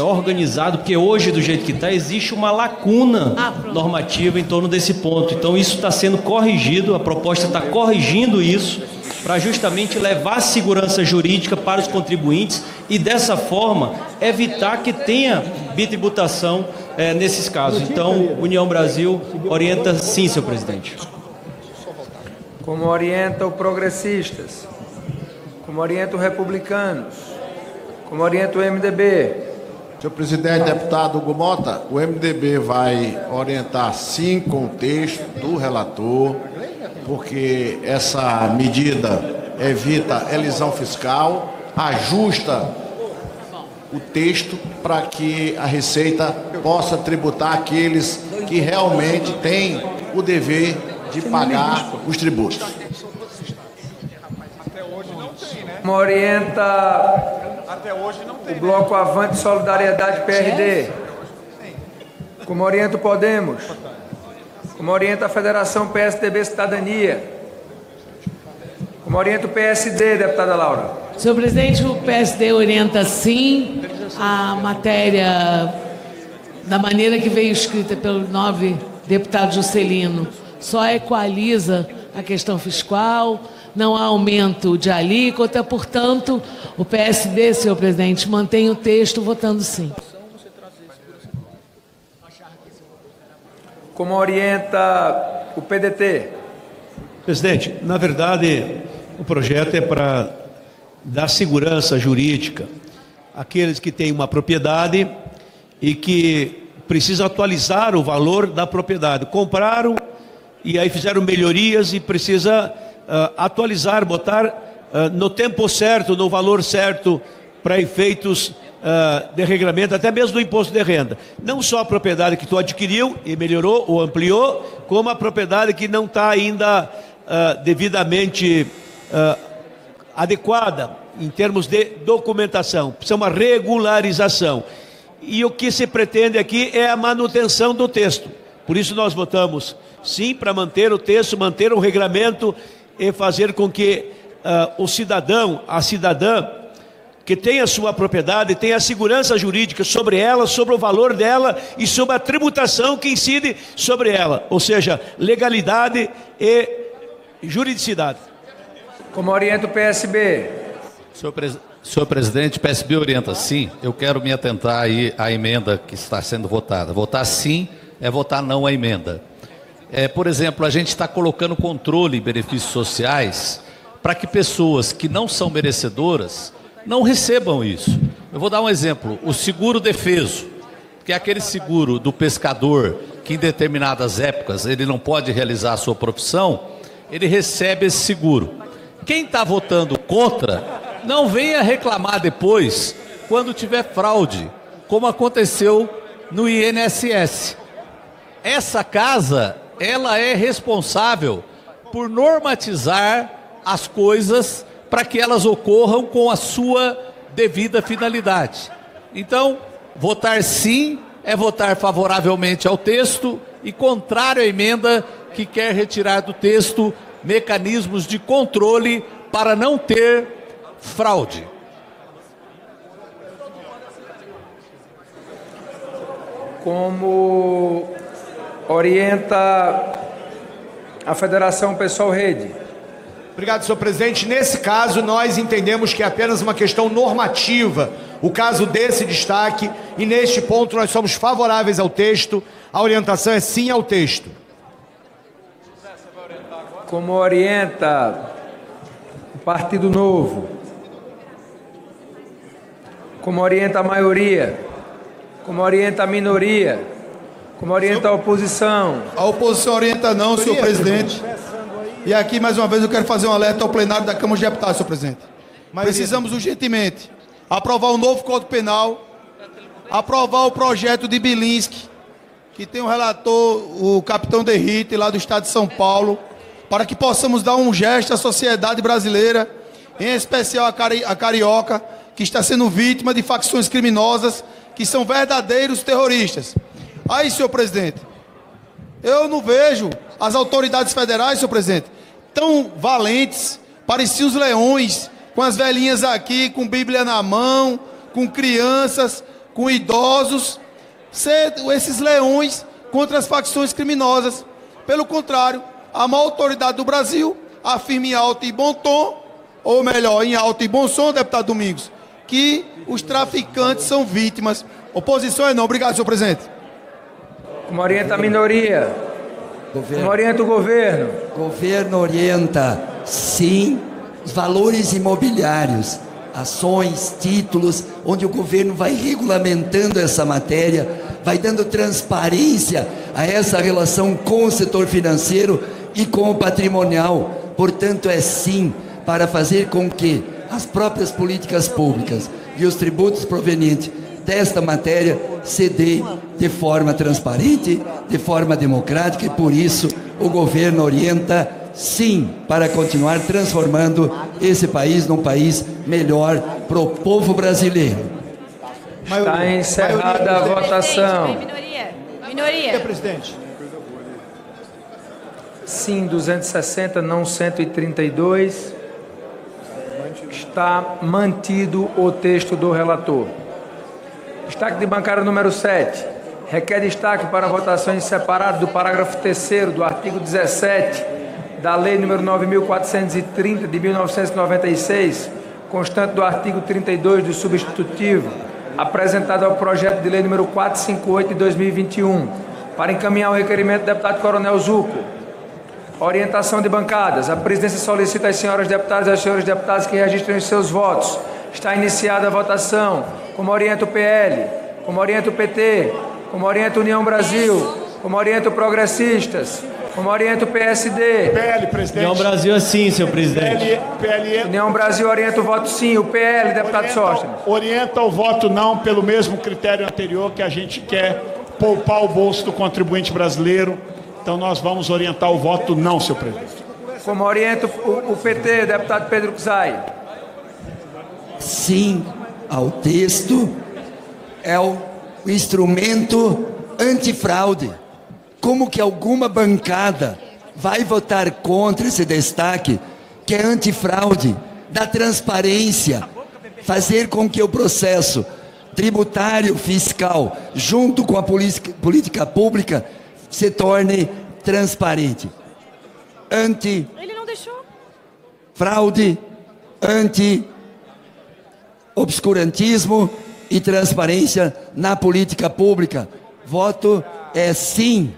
organizado, porque hoje, do jeito que está, existe uma lacuna normativa em torno desse ponto. Então, isso está sendo corrigido, a proposta está corrigindo isso, para justamente levar segurança jurídica para os contribuintes e, dessa forma, evitar que tenha bitributação nesses casos. Então, União Brasil orienta sim, senhor presidente. Como orienta o Progressistas? Como orienta o Republicanos? Como orienta o MDB? Senhor presidente, deputado Hugo Mota, o MDB vai orientar sim com o texto do relator, porque essa medida evita elisão fiscal, ajusta o texto para que a Receita possa tributar aqueles que realmente têm o dever de pagar os tributos. Como orienta o Bloco Avante Solidariedade PRD? Como orienta o Podemos? Como orienta a Federação PSDB Cidadania? Como orienta o PSD, deputada Laura? Senhor presidente, o PSD orienta sim a matéria da maneira que veio escrita pelo nobre deputado Juscelino. Só equaliza a questão fiscal, não há aumento de alíquota, portanto, o PSD, senhor presidente, mantém o texto votando sim. Como orienta o PDT? Presidente, na verdade, o projeto é para dar segurança jurídica àqueles que têm uma propriedade e que precisam atualizar o valor da propriedade. Compraram e aí fizeram melhorias e precisa atualizar, botar no tempo certo, no valor certo, para efeitos de regramento, até mesmo do imposto de renda. Não só a propriedade que tu adquiriu e melhorou ou ampliou, como a propriedade que não está ainda devidamente adequada em termos de documentação. Precisa uma regularização. E o que se pretende aqui é a manutenção do texto. Por isso nós votamos sim para manter o texto, manter o regramento e fazer com que o cidadão, a cidadã, que tem a sua propriedade, tenha a segurança jurídica sobre ela, sobre o valor dela e sobre a tributação que incide sobre ela. Ou seja, legalidade e juridicidade. Como orienta o PSB? Senhor presidente, o PSB orienta sim. Eu quero me atentar aí à emenda que está sendo votada. Votar sim é votar não à emenda. Por exemplo, a gente está colocando controle em benefícios sociais para que pessoas que não são merecedoras não recebam isso. Eu vou dar um exemplo. O seguro defeso, que é aquele seguro do pescador que em determinadas épocas ele não pode realizar a sua profissão, ele recebe esse seguro. Quem está votando contra, não venha reclamar depois quando tiver fraude, como aconteceu no INSS. Essa casa, ela é responsável por normatizar as coisas para que elas ocorram com a sua devida finalidade. Então, votar sim é votar favoravelmente ao texto e contrário à emenda que quer retirar do texto mecanismos de controle para não ter fraude. Como orienta a Federação Pessoal Rede. Obrigado, senhor presidente. Nesse caso, nós entendemos que é apenas uma questão normativa, o caso desse destaque, e neste ponto nós somos favoráveis ao texto. A orientação é sim ao texto. Como orienta o Partido Novo. Como orienta a maioria. Como orienta a minoria. Como orienta a oposição. A oposição orienta não, senhor presidente. E aqui, mais uma vez, eu quero fazer um alerta ao plenário da Câmara de Deputados, senhor presidente. Precisamos urgentemente aprovar o novo Código Penal, aprovar o projeto de Bilinski, que tem o relator, o capitão Derrite, lá do estado de São Paulo, para que possamos dar um gesto à sociedade brasileira, em especial a carioca, que está sendo vítima de facções criminosas, que são verdadeiros terroristas. Aí, senhor presidente, eu não vejo as autoridades federais, senhor presidente, tão valentes, pareciam os leões, com as velhinhas aqui, com Bíblia na mão, com crianças, com idosos, ser esses leões contra as facções criminosas. Pelo contrário, a maior autoridade do Brasil afirma em alto e bom tom, ou melhor, em alto e bom som, deputado Domingos, que os traficantes são vítimas. Oposição é não. Obrigado, senhor presidente. Como orienta a minoria. Como orienta o governo. O governo orienta, sim, os valores imobiliários, ações, títulos, onde o governo vai regulamentando essa matéria, vai dando transparência a essa relação com o setor financeiro e com o patrimonial. Portanto, é sim para fazer com que as próprias políticas públicas e os tributos provenientes desta matéria se dê de forma transparente, de forma democrática, e por isso o governo orienta sim para continuar transformando esse país num país melhor para o povo brasileiro. Está encerrada a votação. Minoria. Presidente. Sim, 260, não 132. Está mantido o texto do relator. Destaque de bancada número 7. Requer destaque para votação em separado do parágrafo 3º do artigo 17 da Lei nº 9.430 de 1996, constante do artigo 32 do substitutivo, apresentado ao projeto de lei número 458 de 2021, para encaminhar o requerimento do deputado Coronel Zucco. Orientação de bancadas. A presidência solicita às senhoras deputadas e aos senhores deputados que registrem os seus votos. Está iniciada a votação. Como orienta o PL, como orienta o PT, como orienta a União Brasil, como orienta o Progressistas, como orienta o PSD. PL, presidente. União Brasil é sim, senhor presidente. União Brasil orienta o voto sim. O PL, deputado Sóstenes. Orienta o voto não pelo mesmo critério anterior, que a gente quer poupar o bolso do contribuinte brasileiro. Então nós vamos orientar o voto não, senhor presidente. Como orienta o PT, deputado Pedro Czai. Sim ao texto, é o instrumento antifraude. Como que alguma bancada vai votar contra esse destaque que é antifraude, da transparência, fazer com que o processo tributário fiscal, junto com a política pública, se torne transparente. Ele não deixou. Fraude, obscurantismo e transparência na política pública. Voto é sim.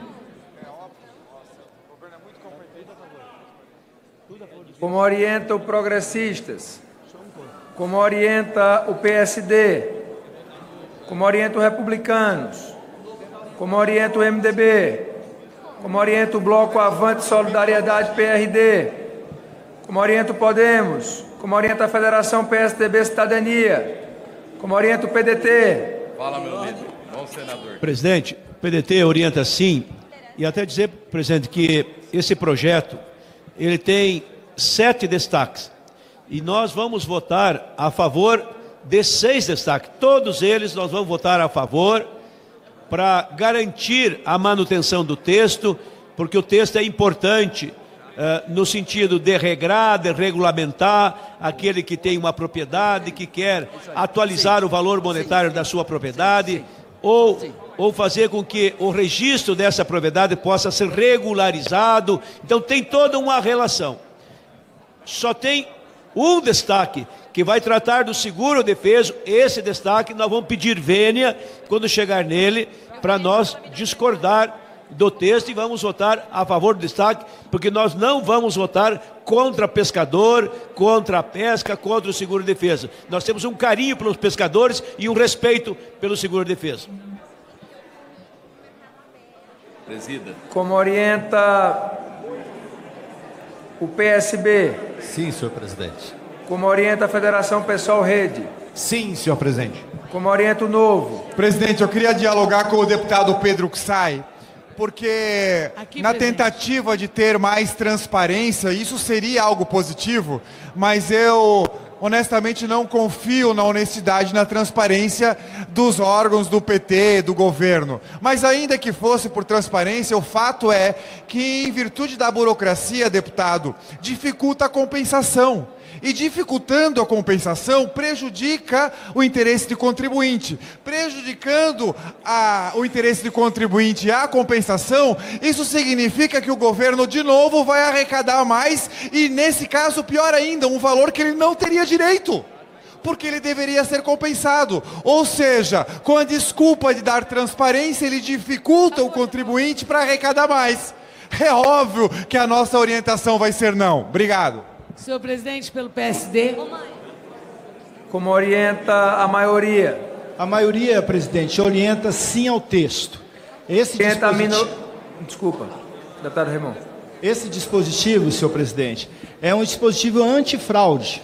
Como orienta o Progressistas, como orienta o PSD, como orienta o Republicanos, como orienta o MDB, como orienta o Bloco Avante Solidariedade PRD, como orienta o Podemos, como orienta a Federação PSDB Cidadania, como orienta o PDT. Fala, meu líder. Bom senador. Presidente, o PDT orienta sim, e até dizer, presidente, que esse projeto, ele tem 7 destaques, e nós vamos votar a favor de 6 destaques. Todos eles nós vamos votar a favor, para garantir a manutenção do texto, porque o texto é importante, no sentido de regrar, de regulamentar aquele que tem uma propriedade, que quer atualizar o valor monetário da sua propriedade, ou ou fazer com que o registro dessa propriedade possa ser regularizado. Então tem toda uma relação. Só tem um destaque, que vai tratar do seguro defeso. Esse destaque nós vamos pedir vênia quando chegar nele, para nós discordar do texto e vamos votar a favor do destaque, porque nós não vamos votar contra pescador, contra a pesca, contra o seguro defesa. Nós temos um carinho pelos pescadores e um respeito pelo seguro defesa. Presida. Como orienta o PSB? Sim, senhor presidente. Como orienta a Federação Pessoal Rede? Sim, senhor presidente. Como orienta o Novo? Presidente, eu queria dialogar com o deputado Pedro Kussay, porque na tentativa de ter mais transparência, isso seria algo positivo, mas eu honestamente não confio na honestidade e na transparência dos órgãos do PT, do governo. Mas ainda que fosse por transparência, o fato é que, em virtude da burocracia, deputado, dificulta a compensação. E dificultando a compensação, prejudica o interesse do contribuinte. Prejudicando o interesse do contribuinte e a compensação, isso significa que o governo, de novo, vai arrecadar mais e, nesse caso, pior ainda, um valor que ele não teria direito, porque ele deveria ser compensado. Ou seja, com a desculpa de dar transparência, ele dificulta o contribuinte para arrecadar mais. É óbvio que a nossa orientação vai ser não. Obrigado. Senhor presidente, pelo PSD. Como orienta a maioria? A maioria, presidente, orienta sim ao texto. Desculpa, deputado Raimundo. Esse dispositivo, senhor presidente, é um dispositivo antifraude.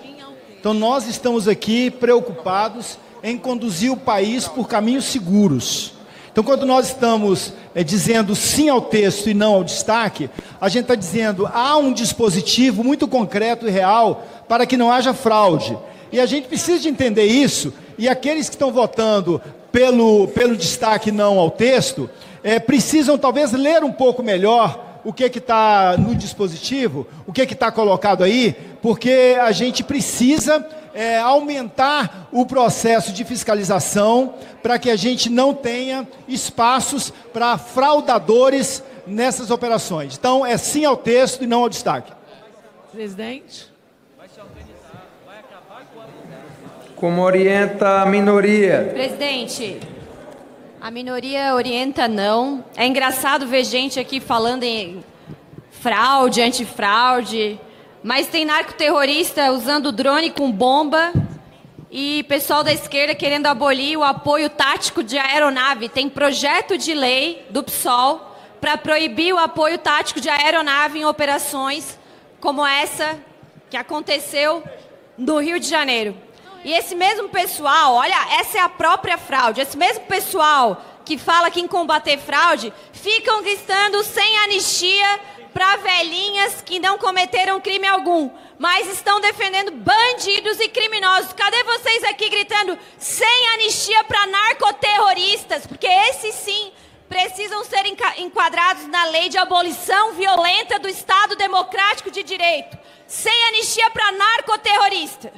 Então nós estamos aqui preocupados em conduzir o país por caminhos seguros. Então, quando nós estamos dizendo sim ao texto e não ao destaque, a gente está dizendo há um dispositivo muito concreto e real para que não haja fraude. E a gente precisa de entender isso, e aqueles que estão votando pelo destaque não ao texto, precisam talvez ler um pouco melhor o que está no dispositivo, o que está colocado aí, porque a gente precisa aumentar o processo de fiscalização para que a gente não tenha espaços para fraudadores nessas operações. Então, é sim ao texto e não ao destaque. Presidente. Como orienta a minoria? Presidente, a minoria orienta não. É engraçado ver gente aqui falando em fraude, antifraude, mas tem narcoterrorista usando drone com bomba e pessoal da esquerda querendo abolir o apoio tático de aeronave. Tem projeto de lei do PSOL para proibir o apoio tático de aeronave em operações como essa que aconteceu no Rio de Janeiro. E esse mesmo pessoal, olha, essa é a própria fraude, esse mesmo pessoal que fala que em combater fraude, ficam gritando sem anistia para velhinhas que não cometeram crime algum, mas estão defendendo bandidos e criminosos. Cadê vocês aqui gritando sem anistia para narcoterroristas? Porque esses sim precisam ser enquadrados na lei de abolição violenta do Estado Democrático de Direito. Sem anistia para narcoterrorista.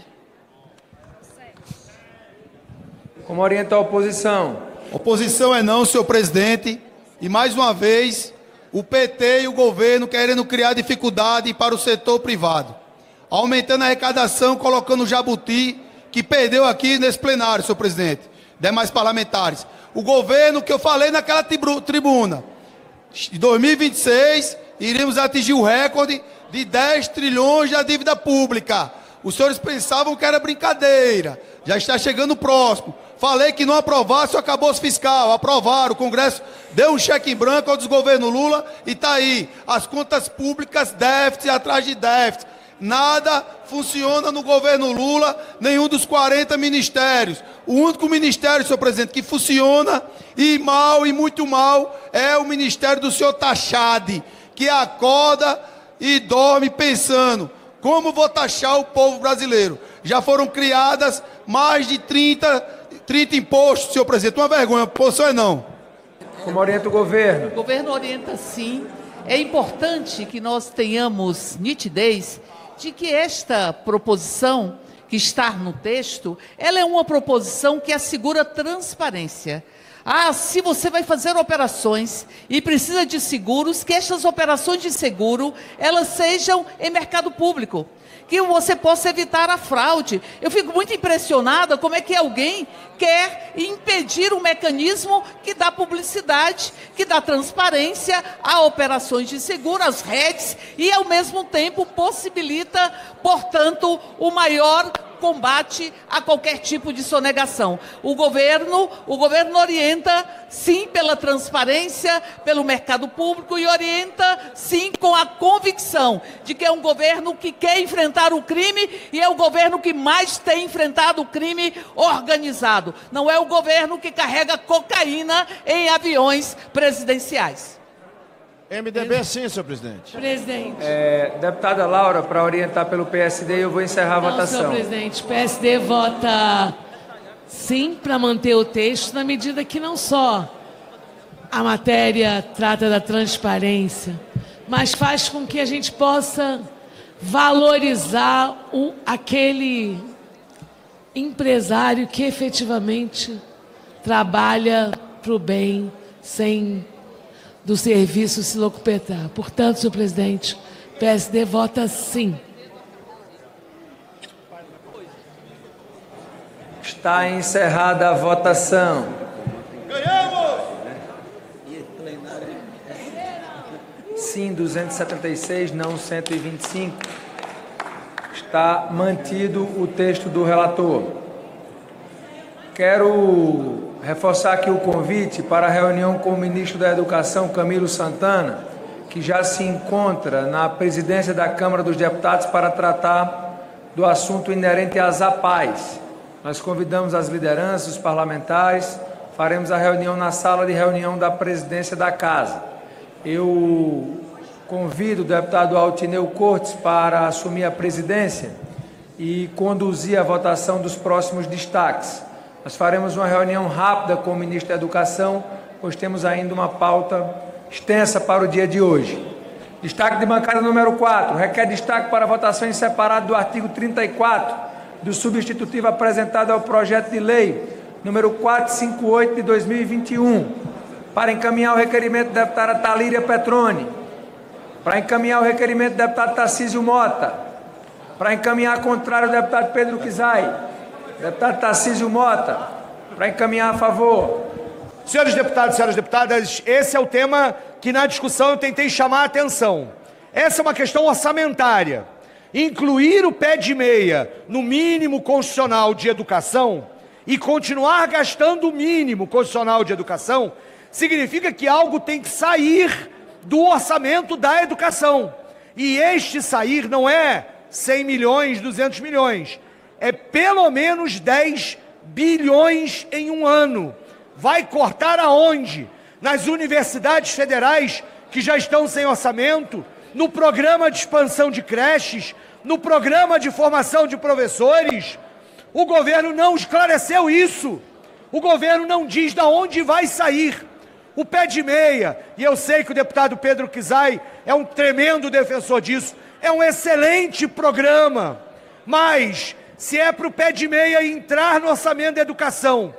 Como orienta a oposição? Oposição é não, senhor presidente. E mais uma vez, o PT e o governo querendo criar dificuldade para o setor privado. Aumentando a arrecadação, colocando o jabuti, que perdeu aqui nesse plenário, senhor presidente. Demais parlamentares. O governo que eu falei naquela tribuna. Em 2026, iremos atingir o recorde de 10 trilhões da dívida pública. Os senhores pensavam que era brincadeira. Já está chegando o próximo. Falei que não aprovasse o arcabouço fiscal. Aprovaram. O Congresso deu um cheque em branco ao desgoverno Lula e está aí. As contas públicas, déficit atrás de déficit. Nada funciona no governo Lula, nenhum dos 40 ministérios. O único ministério, senhor presidente, que funciona e mal, e muito mal, é o ministério do senhor Tachad, que acorda e dorme pensando: como vou taxar o povo brasileiro? Já foram criadas mais de 30 impostos, senhor presidente. Uma vergonha, a posição é não. Como orienta o governo? O governo orienta sim. É importante que nós tenhamos nitidez de que esta proposição que está no texto, ela é uma proposição que assegura transparência. se você vai fazer operações e precisa de seguros, que estas operações de seguro, elas sejam em mercado público, que você possa evitar a fraude. Eu fico muito impressionada como é que alguém quer impedir um mecanismo que dá publicidade, que dá transparência a operações de seguro, às redes, e ao mesmo tempo possibilita, portanto, o maior combate a qualquer tipo de sonegação. O governo orienta, sim, pela transparência, pelo mercado público, e orienta, sim, com a convicção de que é um governo que quer enfrentar o crime e é o governo que mais tem enfrentado o crime organizado. Não é o governo que carrega cocaína em aviões presidenciais. MDB, sim, senhor presidente. Presidente. Deputada Laura, para orientar pelo PSD, eu vou encerrar a votação. Senhor presidente, o PSD vota sim para manter o texto, na medida que não só a matéria trata da transparência, mas faz com que a gente possa valorizar aquele empresário que efetivamente trabalha para o bem, sem do serviço se locupletar. Portanto, senhor presidente, o PSD vota sim. Está encerrada a votação. Ganhamos! Sim, 276, não 125. Está mantido o texto do relator. Quero reforçar aqui o convite para a reunião com o ministro da Educação, Camilo Santana, que já se encontra na presidência da Câmara dos Deputados para tratar do assunto inerente às APAES. Nós convidamos as lideranças, os parlamentares, faremos a reunião na sala de reunião da presidência da Casa. Eu convido o deputado Altineu Cortes para assumir a presidência e conduzir a votação dos próximos destaques. Nós faremos uma reunião rápida com o ministro da Educação, pois temos ainda uma pauta extensa para o dia de hoje. Destaque de bancada número 4. Requer destaque para votação em separado do artigo 34 do substitutivo apresentado ao projeto de lei número 458 de 2021. Para encaminhar o requerimento da deputada Talíria Petroni. Para encaminhar o requerimento do deputado Tarcísio Mota. Para encaminhar contrário o deputado Pedro Kizai. Deputado Tarcísio Mota, para encaminhar a favor. Senhores deputados, senhoras deputadas, esse é o tema que na discussão eu tentei chamar a atenção. Essa é uma questão orçamentária. Incluir o pé de meia no mínimo constitucional de educação e continuar gastando o mínimo constitucional de educação significa que algo tem que sair do orçamento da educação. E este sair não é 100 milhões, 200 milhões. É pelo menos 10 bilhões em um ano. Vai cortar aonde? Nas universidades federais que já estão sem orçamento, no programa de expansão de creches, no programa de formação de professores. O governo não esclareceu isso. O governo não diz de onde vai sair. O pé de meia, e eu sei que o deputado Pedro Kizai é um tremendo defensor disso, é um excelente programa, mas se é para o pé de meia entrar no orçamento da educação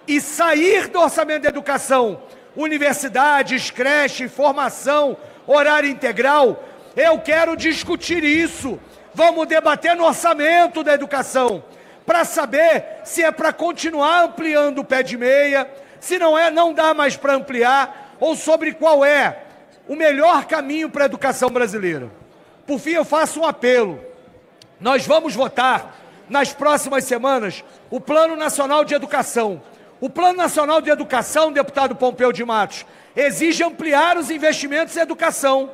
e sair do orçamento da educação, universidades, creche, formação, horário integral, eu quero discutir isso. Vamos debater no orçamento da educação, para saber se é para continuar ampliando o pé de meia, se não é, não dá mais para ampliar, ou sobre qual é o melhor caminho para a educação brasileira. Por fim, eu faço um apelo. Nós vamos votar nas próximas semanas o Plano Nacional de Educação. O Plano Nacional de Educação, deputado Pompeu de Matos, exige ampliar os investimentos em educação.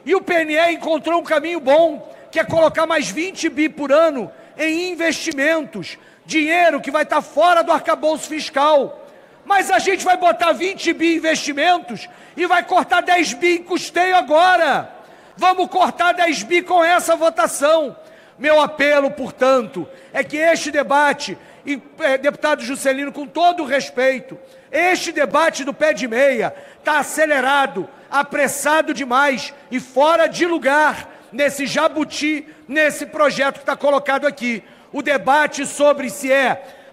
E o PNE encontrou um caminho bom, que é colocar mais 20 bi por ano em investimentos. Dinheiro que vai estar fora do arcabouço fiscal. Mas a gente vai botar 20 bi em investimentos e vai cortar 10 bi em custeio agora. Vamos cortar 10 bi com essa votação. Meu apelo, portanto, é que este debate, e, deputado Juscelino, com todo o respeito, este debate do pé de meia está acelerado, apressado demais e fora de lugar nesse jabuti, nesse projeto que está colocado aqui. O debate sobre se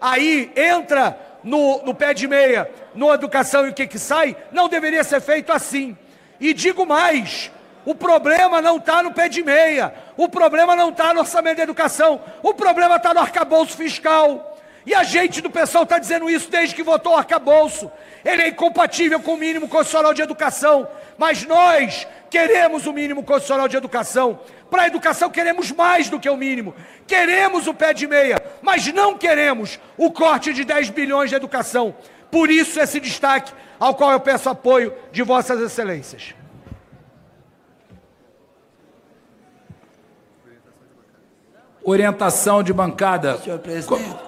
aí entra no pé de meia, na educação e o que sai, não deveria ser feito assim. E digo mais, o problema não está no pé de meia, o problema não está no orçamento da educação, o problema está no arcabouço fiscal. E a gente do PSOL está dizendo isso desde que votou o arcabouço. Ele é incompatível com o mínimo constitucional de educação, mas nós queremos o mínimo constitucional de educação. Para a educação queremos mais do que o mínimo. Queremos o pé de meia, mas não queremos o corte de 10 bilhões de educação. Por isso esse destaque ao qual eu peço apoio de vossas excelências. Orientação de bancada. Senhor presidente.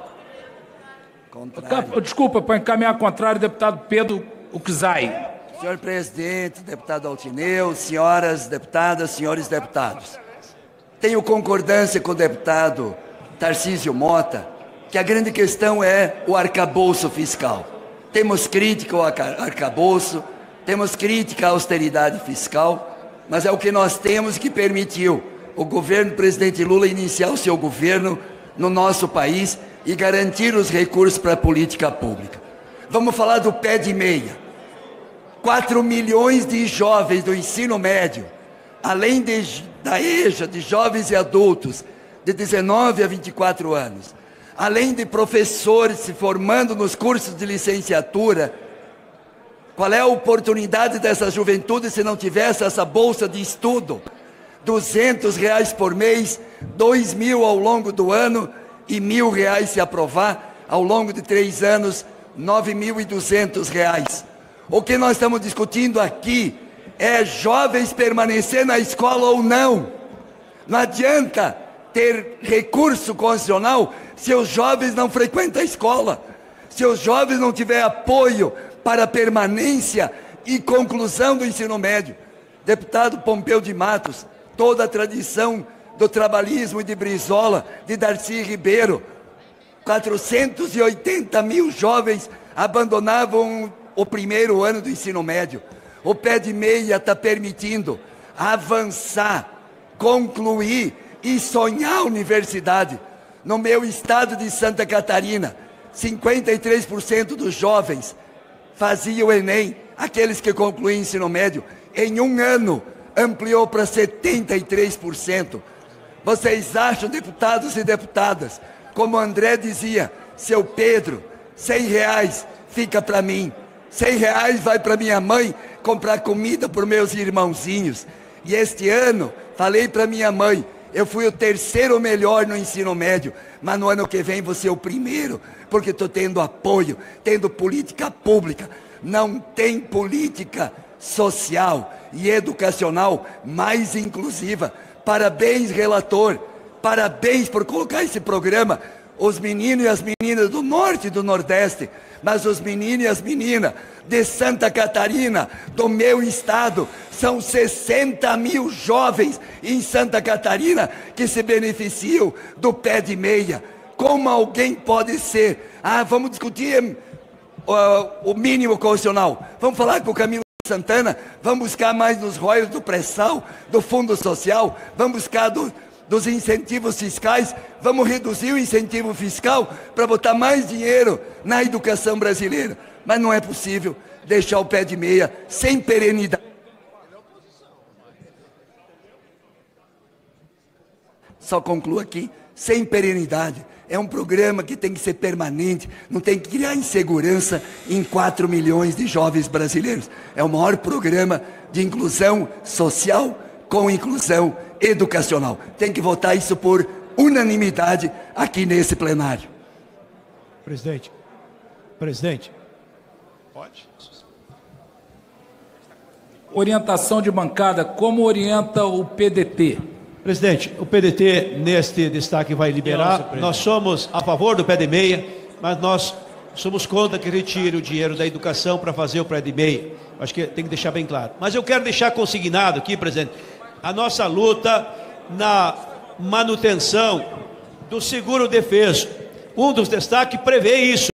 Desculpa, para encaminhar contrário, deputado Pedro Uczai. Senhor presidente, deputado Altineu, senhoras deputadas, senhores deputados. Tenho concordância com o deputado Tarcísio Mota, que a grande questão é o arcabouço fiscal. Temos crítica ao arcabouço, temos crítica à austeridade fiscal, mas é o que nós temos que permitiu o governo do presidente Lula iniciar o seu governo no nosso país e garantir os recursos para a política pública. Vamos falar do pé de meia. 4 milhões de jovens do ensino médio, além da EJA, de jovens e adultos, de 19 a 24 anos, além de professores se formando nos cursos de licenciatura. Qual é a oportunidade dessa juventude se não tivesse essa bolsa de estudo? R$200 por mês, 2.000 ao longo do ano e R$1.000 se aprovar, ao longo de 3 anos, R$9.200. O que nós estamos discutindo aqui é jovens permanecer na escola ou não. Não adianta ter recurso constitucional se os jovens não frequentam a escola, se os jovens não tiverem apoio para a permanência e conclusão do ensino médio. Deputado Pompeu de Matos, toda a tradição do trabalhismo de Brizola, de Darcy Ribeiro, 480 mil jovens abandonavam o primeiro ano do ensino médio. O pé de meia está permitindo avançar, concluir e sonhar a universidade. No meu estado de Santa Catarina, 53% dos jovens faziam o Enem, aqueles que concluíam o ensino médio. Em um ano, ampliou para 73%. Vocês acham, deputados e deputadas, como o André dizia, seu Pedro, R$100 fica para mim, R$100 vai para minha mãe comprar comida para meus irmãozinhos. E este ano, falei para minha mãe, eu fui o 3º melhor no ensino médio, mas no ano que vem vou ser o 1º, porque estou tendo apoio, tendo política pública. Não tem política social e educacional mais inclusiva. Parabéns, relator, parabéns por colocar esse programa. Os meninos e as meninas do Norte e do Nordeste, mas os meninos e as meninas de Santa Catarina, do meu estado, são 60 mil jovens em Santa Catarina que se beneficiam do pé de meia. Como alguém pode ser? Vamos discutir o mínimo constitucional. Vamos falar com o Camilo Santana, vamos buscar mais nos royalties do pré-sal, do Fundo Social, vamos buscar dos incentivos fiscais, vamos reduzir o incentivo fiscal para botar mais dinheiro na educação brasileira. Mas não é possível deixar o pé de meia sem perenidade. Só concluo aqui, sem perenidade. É um programa que tem que ser permanente, não tem que criar insegurança em 4 milhões de jovens brasileiros. É o maior programa de inclusão social com inclusão educacional. Tem que votar isso por unanimidade aqui nesse plenário. Presidente. Pode. Orientação de bancada, como orienta o PDT? Presidente, o PDT neste destaque vai liberar. Nós somos a favor do pé de meia, mas nós somos contra que retire o dinheiro da educação para fazer o pé de meia. Acho que tem que deixar bem claro. Mas eu quero deixar consignado aqui, presidente, a nossa luta na manutenção do seguro defeso. Um dos destaques prevê isso.